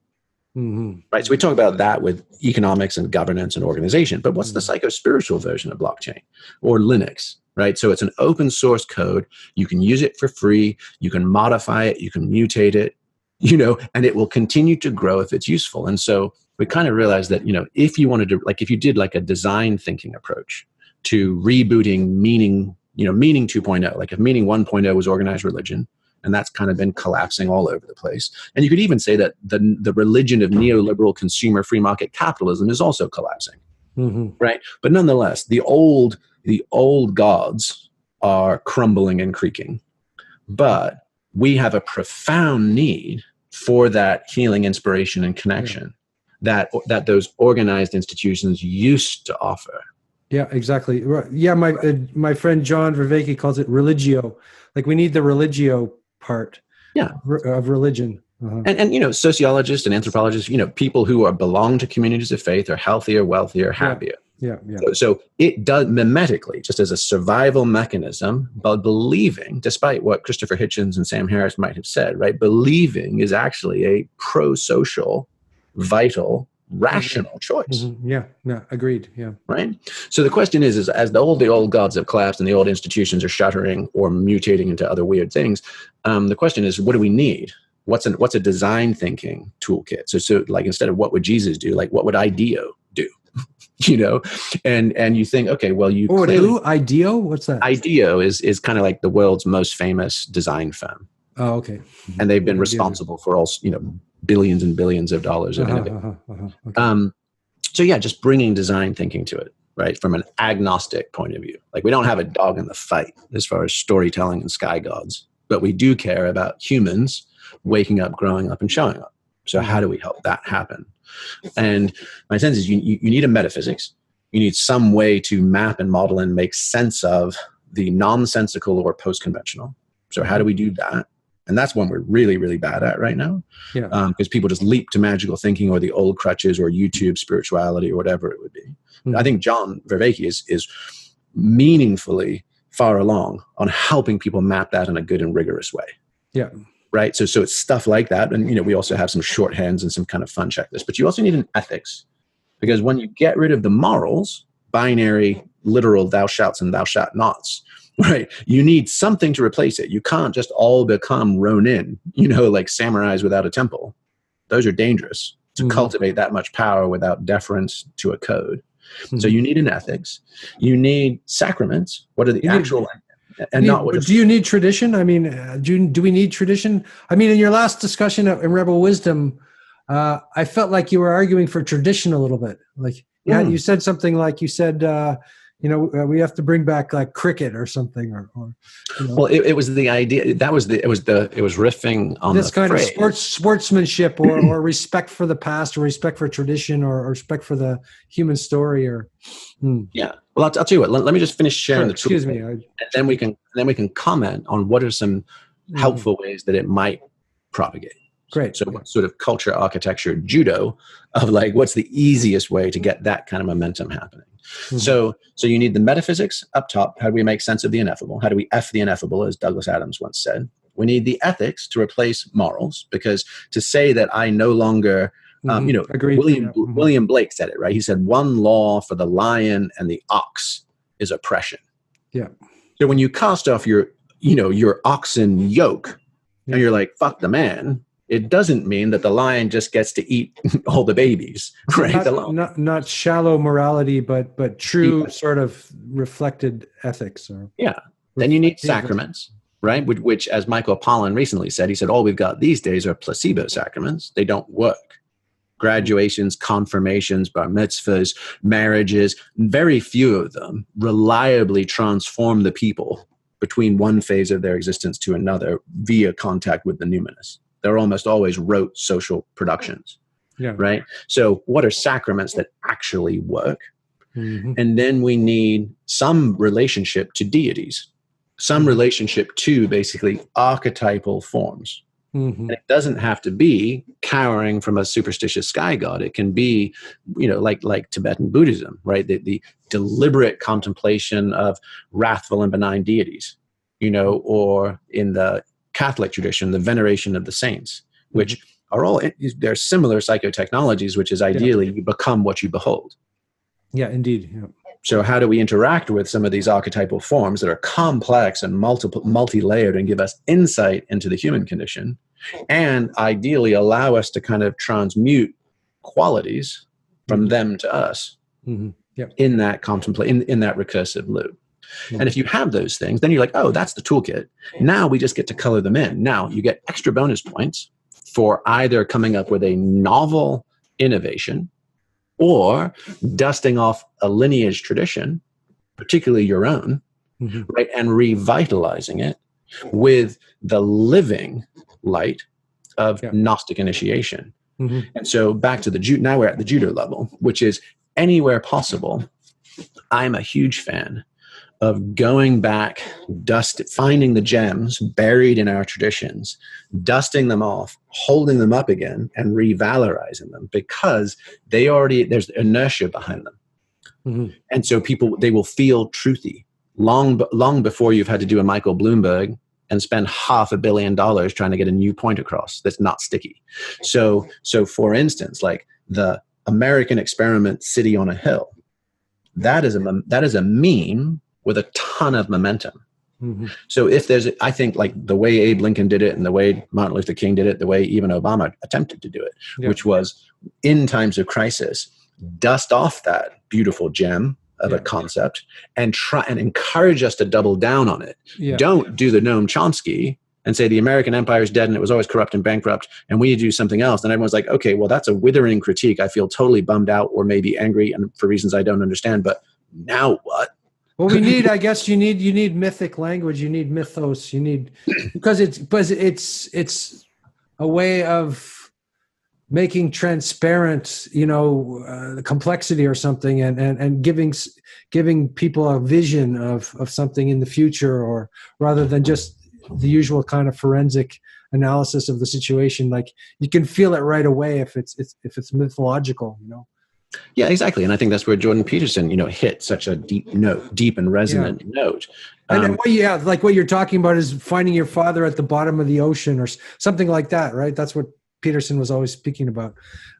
Mm-hmm. Right. So we talk about that with economics and governance and organization, but what's the psycho-spiritual version of blockchain or Linux? Right. So it's an open source code. You can use it for free. You can modify it. You can mutate it, you know, and it will continue to grow if it's useful. And so we kind of realized that, you know, if you wanted to, like, if you did like a design thinking approach to rebooting meaning 2.0, like if meaning 1.0 was organized religion, and that's kind of been collapsing all over the place. And you could even say that the religion of neoliberal consumer free market capitalism is also collapsing, right? But nonetheless, the old gods are crumbling and creaking. But we have a profound need for that healing, inspiration, and connection that those organized institutions used to offer.
Yeah, exactly. Yeah, my friend John Vervaeke calls it religio. Like we need the religio part of religion.
And you know, sociologists and anthropologists, you know, people who belong to communities of faith are healthier, wealthier, happier.
Yeah.
So it does mimetically, just as a survival mechanism, but believing, despite what Christopher Hitchens and Sam Harris might have said, right? Believing is actually a pro-social, vital, rational choice.
Yeah, agreed. Yeah.
Right. So the question is as the old gods have collapsed and the old institutions are shuttering or mutating into other weird things, the question is, what do we need? What's a design thinking toolkit? So like, instead of what would Jesus do, like what would IDEO do? You know, and you think, okay, well,
IDEO? What's that?
IDEO is kind of like the world's most famous design firm.
Oh, okay.
And they've been responsible for all, you know, billions and billions of dollars of innovation. Okay. So yeah, just bringing design thinking to it, right? From an agnostic point of view. Like we don't have a dog in the fight as far as storytelling and sky gods, but we do care about humans waking up, growing up, and showing up. So how do we help that happen? And my sense is you need a metaphysics. You need some way to map and model and make sense of the nonsensical or post-conventional. So how do we do that? And that's one we're really, really bad at right now. Yeah. Because people just leap to magical thinking or the old crutches or YouTube spirituality or whatever it would be. I think John Vervaeke is meaningfully far along on helping people map that in a good and rigorous way.
Yeah.
Right. So it's stuff like that. And, you know, we also have some shorthands and some kind of fun checklists, but you also need an ethics, because when you get rid of the morals, binary, literal, thou shalt and thou shalt nots, right? You need something to replace it. You can't just all become Ronin, you know, like samurais without a temple. Those are dangerous to cultivate that much power without deference to a code. So you need an ethics. You need sacraments. What are the actual... And not what
do you need tradition? I mean, do we need tradition? I mean, in your last discussion in Rebel Wisdom, I felt like you were arguing for tradition a little bit. Like you said something like you said, you know, we have to bring back like cricket or something, or you know.
Well, it was the idea it was riffing on
this kind
phrase.
Of sportsmanship or respect for the past, or respect for tradition, or respect for the human story, or
yeah. Well, I'll tell you what. Let me just finish sharing the tool.
Excuse me.
And then we can comment on what are some helpful ways that it might propagate.
Great.
So what sort of culture, architecture, judo of like, what's the easiest way to get that kind of momentum happening? So you need the metaphysics up top. How do we make sense of the ineffable? How do we F the ineffable, as Douglas Adams once said? We need the ethics to replace morals, because to say that I no longer... you know,
agreed.
William Blake said it, right? He said, one law for the lion and the ox is oppression.
Yeah.
So when you cast off your oxen yoke, and you're like, fuck the man, It doesn't mean that the lion just gets to eat all the babies, right?
Not shallow morality, but true sort of reflected ethics.
Yeah. Then you need sacraments, right? Which, as Michael Pollan recently said, he said, all we've got these days are placebo sacraments. They don't work. Graduations, confirmations, bar mitzvahs, marriages, very few of them reliably transform the people between one phase of their existence to another via contact with the numinous. They're almost always rote social productions, right? So what are sacraments that actually work? Mm-hmm. And then we need some relationship to deities, some relationship to basically archetypal forms. Mm-hmm. And it doesn't have to be cowering from a superstitious sky god. It can be, like Tibetan Buddhism, right? The deliberate contemplation of wrathful and benign deities, or in the Catholic tradition, the veneration of the saints, which are all, they're similar psychotechnologies, which is ideally you become what you behold.
Yeah, indeed. Yeah.
So how do we interact with some of these archetypal forms that are complex and multi-layered and give us insight into the human condition, and ideally allow us to kind of transmute qualities from them to us in that in that recursive loop? And if you have those things, then you're like, oh, that's the toolkit. Now we just get to color them in. Now you get extra bonus points for either coming up with a novel innovation or dusting off a lineage tradition, particularly your own, right, and revitalizing it with the living light of Gnostic initiation. And so back to now we're at the judo level, which is anywhere possible. I'm a huge fan of going back, finding the gems buried in our traditions, dusting them off, holding them up again, and revalorizing them, because there's inertia behind them. And so they will feel truthy long before you've had to do a Michael Bloomberg and spend $500 million trying to get a new point across that's not sticky. So for instance, like the American experiment City on a Hill, that is a meme with a ton of momentum. So if I think like the way Abe Lincoln did it and the way Martin Luther King did it, the way even Obama attempted to do it, which was in times of crisis, dust off that beautiful gem of a concept and try and encourage us to double down on it. Don't do the Noam Chomsky and say the American empire is dead and it was always corrupt and bankrupt and we need to do something else. And everyone's like, okay, well, that's a withering critique. I feel totally bummed out or maybe angry and for reasons I don't understand, but now what?
Well, you need mythic language. You need mythos. Because it's a way of making transparent, the complexity or something, and giving people a vision of something in the future, or rather than just the usual kind of forensic analysis of the situation. Like you can feel it right away if it's mythological,
Yeah, exactly. And I think that's where Jordan Peterson, hit such a deep and resonant note.
And like what you're talking about is finding your father at the bottom of the ocean or something like that, right? That's what Peterson was always speaking about.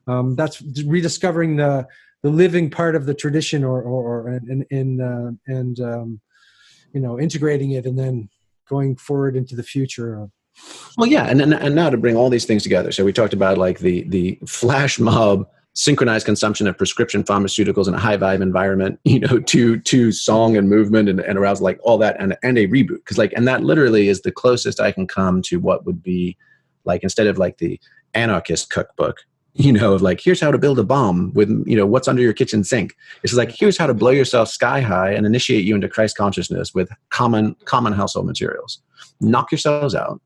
That's rediscovering the living part of the tradition, integrating it and then going forward into the future.
Well, yeah, and now to bring all these things together. So we talked about like the flash mob synchronized consumption of prescription pharmaceuticals in a high vibe environment, to song and movement and arousal, like all that, and a reboot. And that literally is the closest I can come to what would be like, instead of like the anarchist cookbook, of like, here's how to build a bomb with, what's under your kitchen sink. It's like, here's how to blow yourself sky high and initiate you into Christ consciousness with common household materials. Knock yourselves out.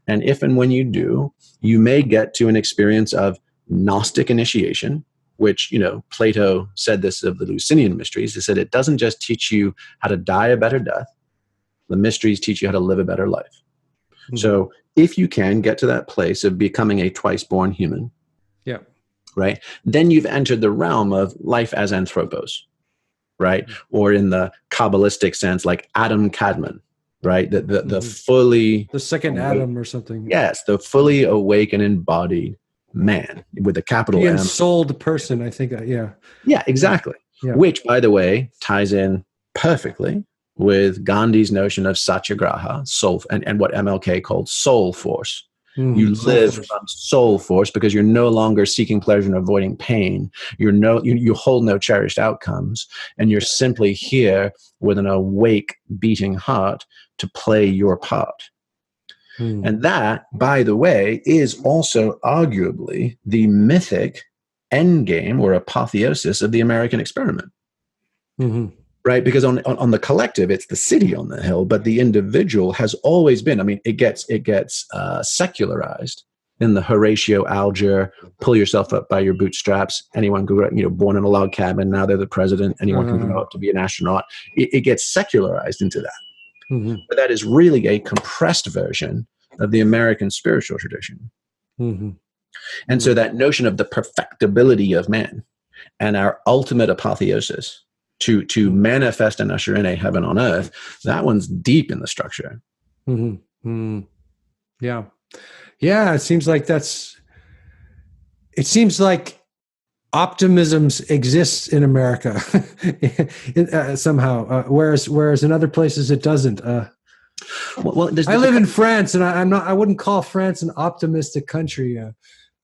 And if and when you do, you may get to an experience of Gnostic initiation, which, Plato said this of the Eleusinian mysteries. He said it doesn't just teach you how to die a better death. The mysteries teach you how to live a better life. Mm-hmm. So if you can get to that place of becoming a twice born human, right, then you've entered the realm of life as anthropos, right? Mm-hmm. Or in the Kabbalistic sense, like Adam Kadmon, right? The fully...
The second Adam or something.
Yes, the fully awake and embodied man with a capital
the
M.
Ensouled person, I think. Yeah,
exactly. Yeah. Which, by the way, ties in perfectly with Gandhi's notion of satyagraha, soul, and what MLK called soul force, You live from soul force because you're no longer seeking pleasure and avoiding pain. You hold no cherished outcomes, and you're simply here with an awake, beating heart to play your part. And that, by the way, is also arguably the mythic endgame or apotheosis of the American experiment. Right? Because on the collective, it's the city on the hill, but the individual has always been, I mean, it gets secularized in the Horatio Alger, pull yourself up by your bootstraps. Anyone grew up, born in a log cabin, now they're the president. Anyone can grow up to be an astronaut. It gets secularized into that. But that is really a compressed version of the American spiritual tradition. And so that notion of the perfectibility of man and our ultimate apotheosis to manifest and usher in a heaven on earth, that one's deep in the structure.
Yeah. It seems like optimism exists in America somehow, whereas in other places it doesn't. Well, I live in France, and I wouldn't call France an optimistic country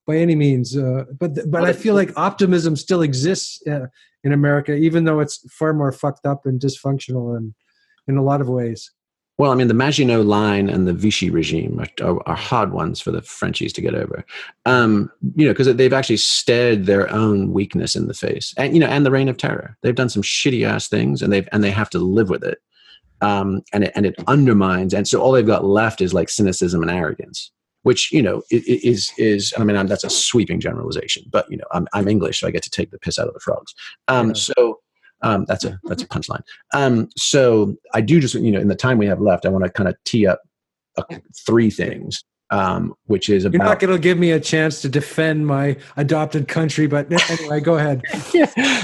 by any means, but I feel like optimism still exists in America, even though it's far more fucked up and dysfunctional and in a lot of ways.
Well, I mean, the Maginot Line and the Vichy regime are hard ones for the Frenchies to get over, because they've actually stared their own weakness in the face, and the reign of terror. They've done some shitty ass things, and they have to live with it, and it undermines. And so all they've got left is like cynicism and arrogance, which is. I mean, that's a sweeping generalization, but I'm English, so I get to take the piss out of the frogs. So. That's a punchline. So I do just, in the time we have left, I want to kind of tee up three things, which is about. You're
not going to give me a chance to defend my adopted country, but anyway, go ahead.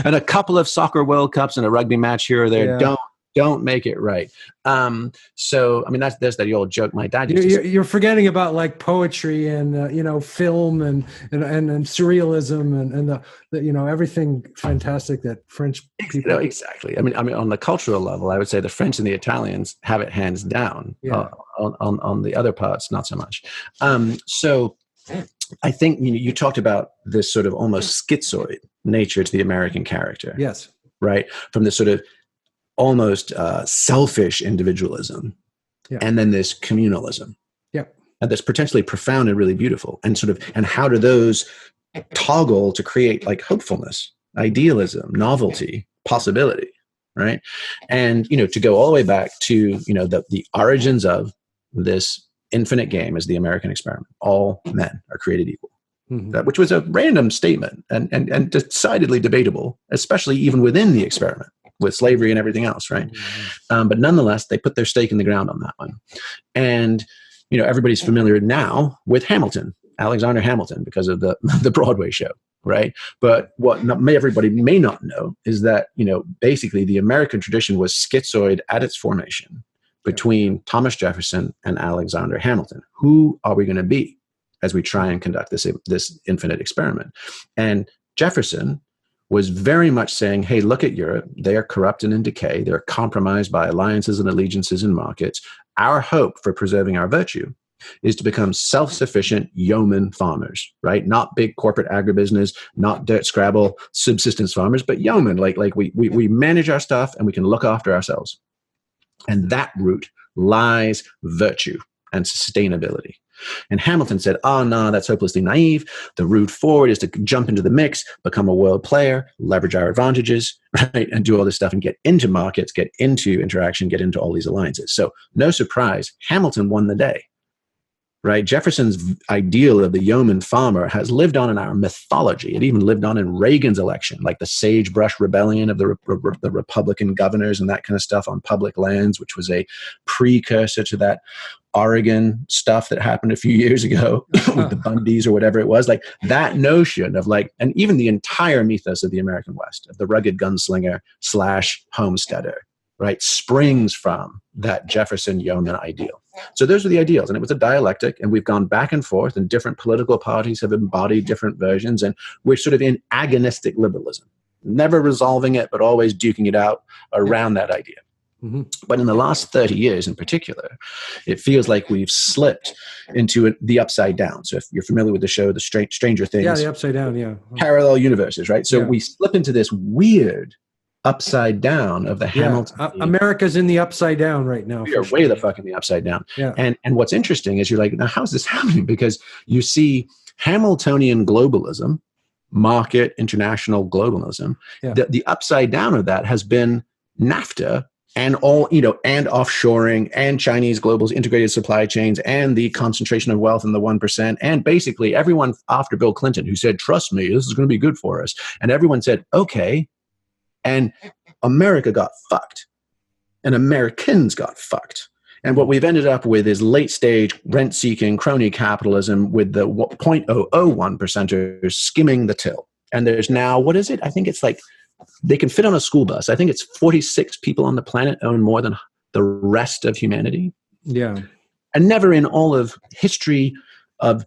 And a couple of soccer World Cups and a rugby match here or there. Don't make it right. So, I mean, there's that old joke my dad used to say.
You're forgetting about like poetry and, film and surrealism and the everything fantastic that French people.
Exactly. I mean, on the cultural level, I would say the French and the Italians have it hands down. On the other parts, not so much. So I think you talked about this sort of almost schizoid nature to the American character.
Yes.
Right. From this sort of almost selfish individualism, and then this communalism, and that's potentially profound and really beautiful, and how do those toggle to create like hopefulness, idealism, novelty, possibility, right? And to go all the way back to the origins of this infinite game is the American experiment. All men are created equal. Which was a random statement and decidedly debatable, especially even within the experiment, with slavery and everything else, right? But nonetheless, they put their stake in the ground on that one. And, everybody's familiar now with Hamilton, Alexander Hamilton, because of the Broadway show, right? But what everybody may not know is that, basically the American tradition was schizoid at its formation between Thomas Jefferson and Alexander Hamilton. Who are we going to be as we try and conduct this infinite experiment? And Jefferson was very much saying, hey, look at Europe. They are corrupt and in decay. They're compromised by alliances and allegiances and markets. Our hope for preserving our virtue is to become self-sufficient yeoman farmers, right? Not big corporate agribusiness, not dirt scrabble subsistence farmers, but yeoman. Like we manage our stuff and we can look after ourselves. And that root lies virtue and sustainability. And Hamilton said, oh, no, that's hopelessly naive. The route forward is to jump into the mix, become a world player, leverage our advantages, right? And do all this stuff and get into markets, get into interaction, get into all these alliances. So no surprise, Hamilton won the day, right? Jefferson's ideal of the yeoman farmer has lived on in our mythology. It even lived on in Reagan's election, like the sagebrush rebellion of the Republican governors and that kind of stuff on public lands, which was a precursor to that Oregon stuff that happened a few years ago with the Bundys or whatever it was. Like that notion of and even the entire mythos of the American West, of the rugged gunslinger / homesteader, right, springs from that Jefferson yeoman ideal. So those were the ideals, and it was a dialectic, and we've gone back and forth, and different political parties have embodied different versions, and we're sort of in agonistic liberalism, never resolving it, but always duking it out around that idea. But in the last 30 years in particular, it feels like we've slipped into the upside down. So if you're familiar with the show, the Stranger Things.
Yeah, the Upside Down, yeah.
Parallel universes, right? So we slip into this weird upside down of the Hamilton.
America's in the upside down right now.
We are way the fuck in the upside down.
Yeah.
And what's interesting is you're like, now how's this happening? Because you see Hamiltonian globalism, market international globalism. Yeah. The upside down of that has been NAFTA and all, and offshoring and Chinese global integrated supply chains and the concentration of wealth in the 1%. And basically everyone after Bill Clinton who said, trust me, this is going to be good for us. And everyone said, okay. And America got fucked and Americans got fucked. And what we've ended up with is late stage rent seeking crony capitalism with the 0.001% skimming the till. And there's now, what is it? I think it's like, they can fit on a school bus. I think it's 46 people on the planet own more than the rest of humanity.
Yeah.
And never in all of history of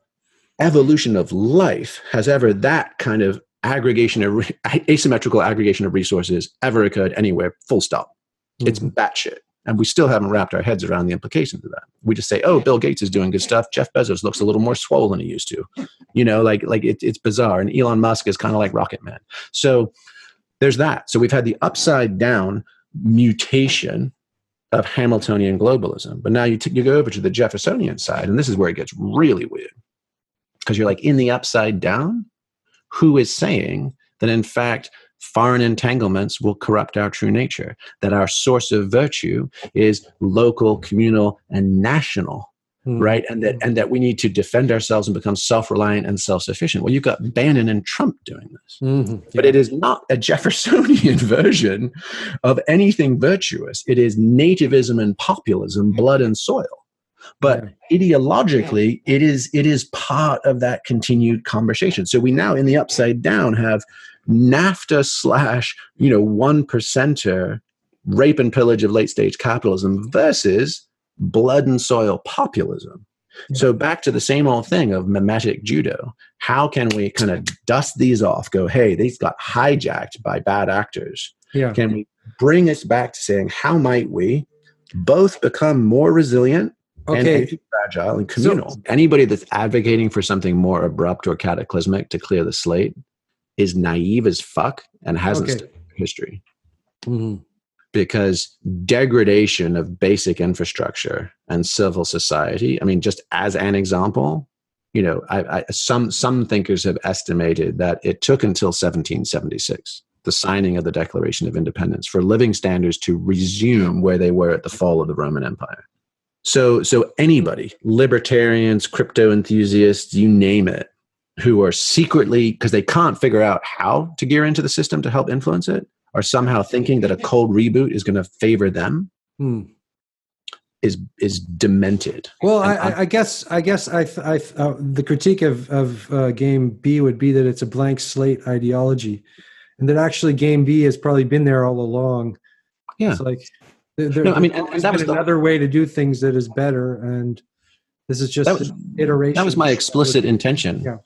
evolution of life has ever that kind of aggregation of asymmetrical aggregation of resources ever occurred anywhere, full stop. It's batshit. And we still haven't wrapped our heads around the implications of that. We just say, oh, Bill Gates is doing good stuff. Jeff Bezos looks a little more swole than he used to. It's bizarre. And Elon Musk is kind of like Rocket Man. So there's that. So we've had the upside down mutation of Hamiltonian globalism. But now you go over to the Jeffersonian side, and this is where it gets really weird. Because you're like, in the upside down, who is saying that, in fact, foreign entanglements will corrupt our true nature, that our source of virtue is local, communal, and national, right? And that we need to defend ourselves and become self-reliant and self-sufficient. Well, you've got Bannon and Trump doing this. But it is not a Jeffersonian version of anything virtuous. It is nativism and populism, blood and soil. But ideologically, it is part of that continued conversation. So we now, in the upside down, have NAFTA / 1%er rape and pillage of late stage capitalism versus blood and soil populism. So back to the same old thing of mimetic judo. How can we kind of dust these off? Go, hey, these got hijacked by bad actors. Yeah. Can we bring us back to saying, how might we both become more resilient and fragile and communal? So, anybody that's advocating for something more abrupt or cataclysmic to clear the slate is naive as fuck and hasn't studied history. Because degradation of basic infrastructure and civil society, I mean, just as an example, some thinkers have estimated that it took until 1776, the signing of the Declaration of Independence, for living standards to resume where they were at the fall of the Roman Empire. So anybody, libertarians, crypto enthusiasts, you name it, who are secretly, because they can't figure out how to gear into the system to help influence it, are somehow thinking that a cold reboot is going to favor them, is demented.
Well, I guess the critique of Game B would be that it's a blank slate ideology, and that actually Game B has probably been there all along. Yeah, it's like and that was another way to do things that is better, and this is just iteration.
That was my explicit intention. Yeah.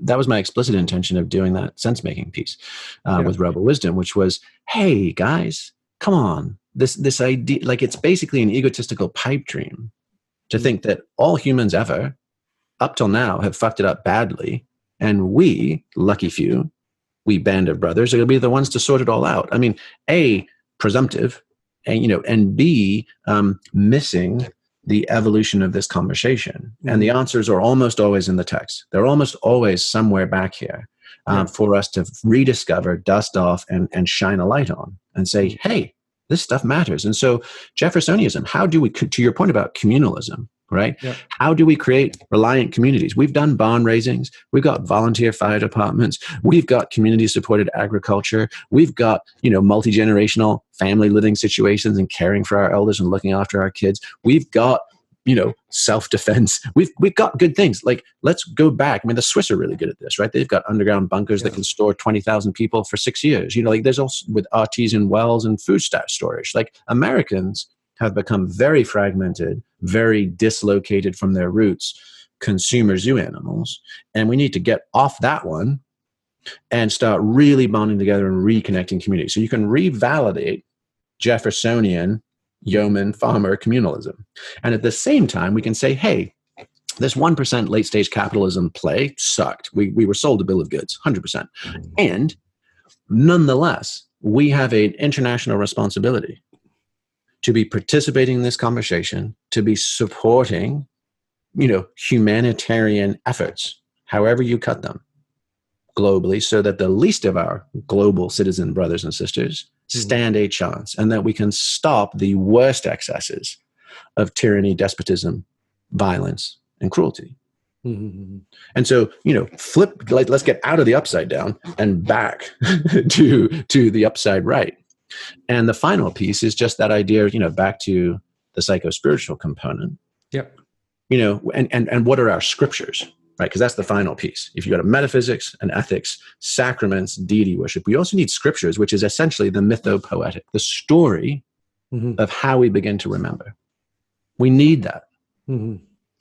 That was my explicit intention of doing that sense-making piece with Rebel Wisdom, which was, hey, guys, come on. This idea, like, it's basically an egotistical pipe dream to think that all humans ever, up till now, have fucked it up badly. And we, lucky few, we band of brothers, are going to be the ones to sort it all out. I mean, A, presumptive, and B, missing the evolution of this conversation. And the answers are almost always in the text. They're almost always somewhere back here for us to rediscover, dust off, and shine a light on and say, hey, this stuff matters. And so Jeffersonianism, how do we, to your point about communalism, right? Yeah. How do we create reliant communities? We've done bond raisings. We've got volunteer fire departments. We've got community-supported agriculture. We've got, multi-generational family living situations and caring for our elders and looking after our kids. We've got, self-defense. We've got good things. Like, let's go back. I mean, the Swiss are really good at this, right? They've got underground bunkers that can store 20,000 people for 6 years. There's also with artesian wells and food storage. Like, Americans have become very fragmented, very dislocated from their roots, consumer zoo animals. And we need to get off that one and start really bonding together and reconnecting communities. So you can revalidate Jeffersonian yeoman farmer communalism. And at the same time, we can say, hey, this 1% late stage capitalism play sucked. We were sold a bill of goods, 100%. And nonetheless, we have an international responsibility to be participating in this conversation, to be supporting, humanitarian efforts, however you cut them, globally, so that the least of our global citizen brothers and sisters stand a chance, and that we can stop the worst excesses of tyranny, despotism, violence, and cruelty. And so, let's get out of the upside down and back to the upside right. And the final piece is just that idea, back to the psycho-spiritual component.
Yep.
And what are our scriptures, right? Because that's the final piece. If you go to metaphysics and ethics, sacraments, deity worship, we also need scriptures, which is essentially the mythopoetic, the story of how we begin to remember. We need that.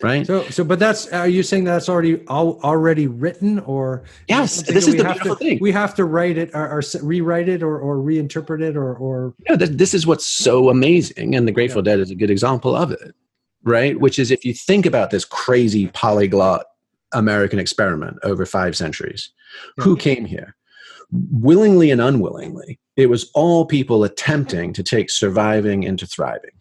Right.
But are you saying that's already written, or
yes? This is the beautiful thing.
We have to write it, or rewrite it, or reinterpret it, or.
This is what's so amazing, and the Grateful Dead is a good example of it, right? Which is, if you think about this crazy polyglot American experiment over 5 centuries, who came here, willingly and unwillingly? It was all people attempting to take surviving into thriving.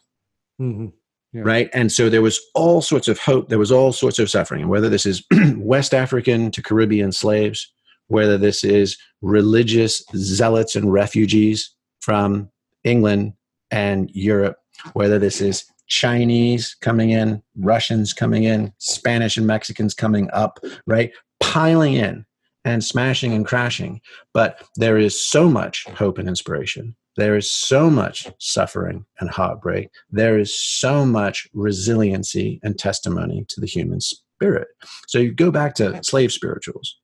Yeah. Right. And so there was all sorts of hope. There was all sorts of suffering. And whether this is West African to Caribbean slaves, whether this is religious zealots and refugees from England and Europe, whether this is Chinese coming in, Russians coming in, Spanish and Mexicans coming up, right, piling in and smashing and crashing. But there is so much hope and inspiration. There is so much suffering and heartbreak. There is so much resiliency and testimony to the human spirit. So you go back to slave spirituals,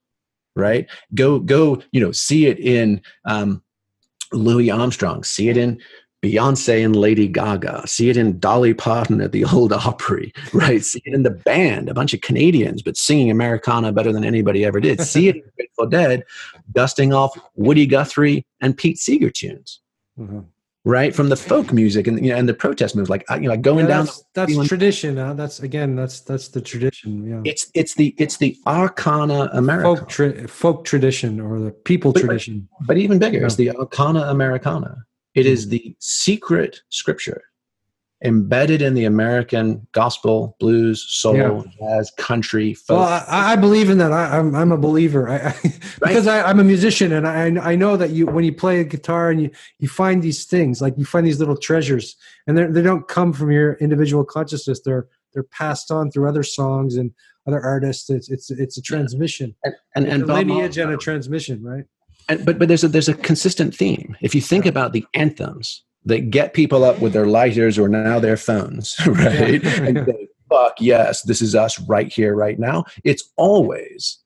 right? Go, see it in Louis Armstrong, see it in Beyonce and Lady Gaga, see it in Dolly Parton at the Old Opry, right? See it in the band, a bunch of Canadians, but singing Americana better than anybody ever did. See it in Grateful Dead, dusting off Woody Guthrie and Pete Seeger tunes. Right, from the folk music and the protest moves, like going down.
That's tradition. That's the tradition. Yeah,
it's the Arcana Americana,
folk tradition, or the people tradition.
But even bigger, it's the Arcana Americana. It is the secret scripture embedded in the American gospel, blues, soul, jazz, country, folk.
Well, I believe in that. I'm a believer. Because I'm a musician, and I know that when you play a guitar and you find these things, like you find these little treasures, and they don't come from your individual consciousness. They're passed on through other songs and other artists. It's a transmission, and a lineage and a transmission, right?
But there's a consistent theme. If you think about the anthems that get people up with their lighters or now their phones, right? And say, fuck yes, this is us right here, right now. It's always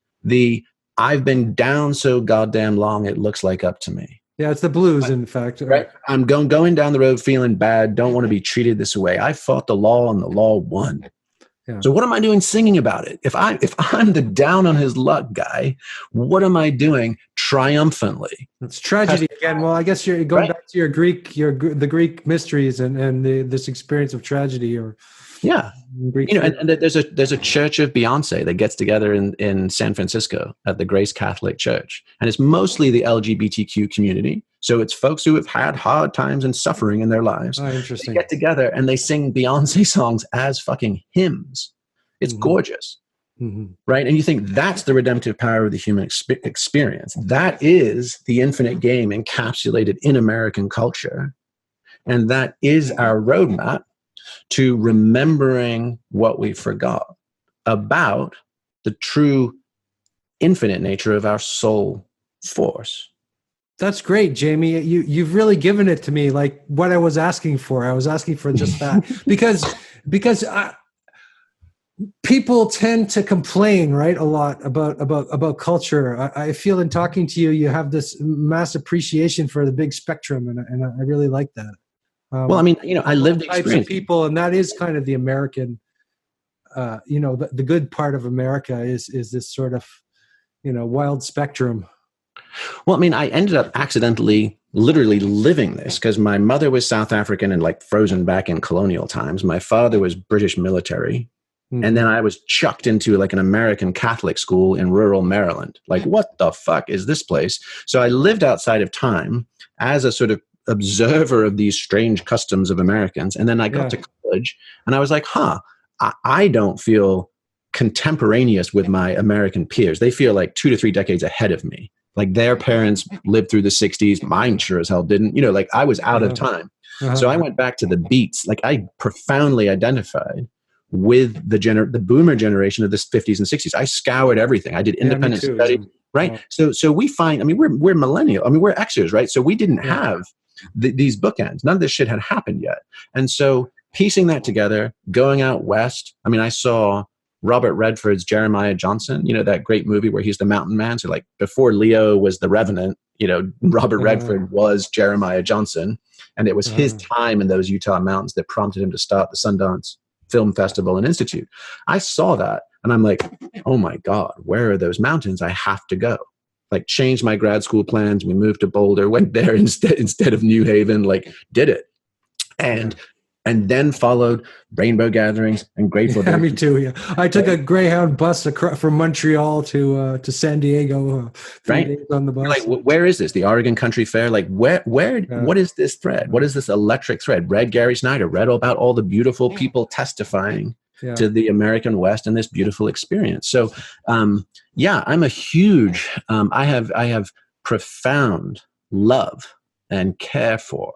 I've been down so goddamn long, it looks like up to me.
Yeah, it's the blues, in fact.
Right? I'm going down the road feeling bad, don't want to be treated this way. I fought the law and the law won. Yeah. So what am I doing singing about it? If I'm the down on his luck guy, what am I doing triumphantly?
It's tragedy again. Well, I guess you're going back to the Greek mysteries and this experience of tragedy, or Greek
and there's a church of Beyonce that gets together in San Francisco at the Grace Catholic Church, and it's mostly the LGBTQ community. So it's folks who have had hard times and suffering in their lives.
Oh, interesting.
They get together and they sing Beyonce songs as fucking hymns. It's gorgeous, right? And you think that's the redemptive power of the human experience. That is the infinite game encapsulated in American culture. And that is our roadmap to remembering what we forgot about the true infinite nature of our soul force.
That's great, Jamie. You've really given it to me, like what I was asking for. I was asking for just that because people tend to complain, right, a lot about culture. I feel in talking to you, you have this mass appreciation for the big spectrum, and I really like that.
Well, I mean, I lived
types of people, and that is kind of the American. The good part of America is this sort of, wild spectrum.
Well, I mean, I ended up accidentally, literally living this because my mother was South African and like frozen back in colonial times. My father was British military. And then I was chucked into like an American Catholic school in rural Maryland. Like, what the fuck is this place? So I lived outside of time as a sort of observer of these strange customs of Americans. And then I got to college and I was like, I don't feel contemporaneous with my American peers. They feel like 2 to 3 decades ahead of me. Like their parents lived through the 60s. Mine sure as hell didn't. You know, like I was out of time. So I went back to the beats. Like I profoundly identified with the boomer generation of the 50s and 60s. I scoured everything. I did independent study, right? So we find, I mean, we're millennial. I mean, we're Xers, right? So we didn't have these bookends. None of this shit had happened yet. And so piecing that together, going out west, I mean, I saw Robert Redford's Jeremiah Johnson, you know, that great movie where he's the mountain man. So like before Leo was the Revenant, you know, Robert Redford was Jeremiah Johnson. And it was his time in those Utah mountains that prompted him to start the Sundance Film Festival and Institute. I saw that and I'm like, oh my God, where are those mountains? I have to go. Like changed my grad school plans. We moved to Boulder, went there instead of New Haven, like did it. And then followed rainbow gatherings and Grateful Dead.
Me too. Yeah, I took a Greyhound bus from Montreal to San Diego. 3 days on the bus.
You're like, where is this? The Oregon Country Fair? Like, where? What is this thread? What is this electric thread? Read Gary Snyder. Read about all the beautiful people testifying to the American West and this beautiful experience. So, I'm a huge. I have profound love and care for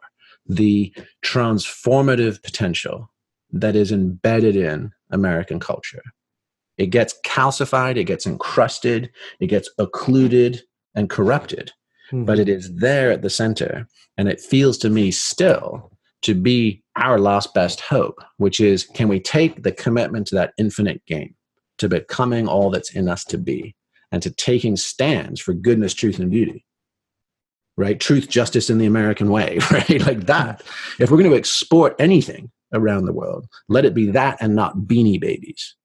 the transformative potential that is embedded in American culture. It gets calcified, it gets encrusted, it gets occluded and corrupted, but it is there at the center. And it feels to me still to be our last best hope, which is, can we take the commitment to that infinite game, to becoming all that's in us to be, and to taking stands for goodness, truth, and beauty? Right? Truth, justice, in the American way, right? Like that. If we're going to export anything around the world, let it be that and not Beanie Babies.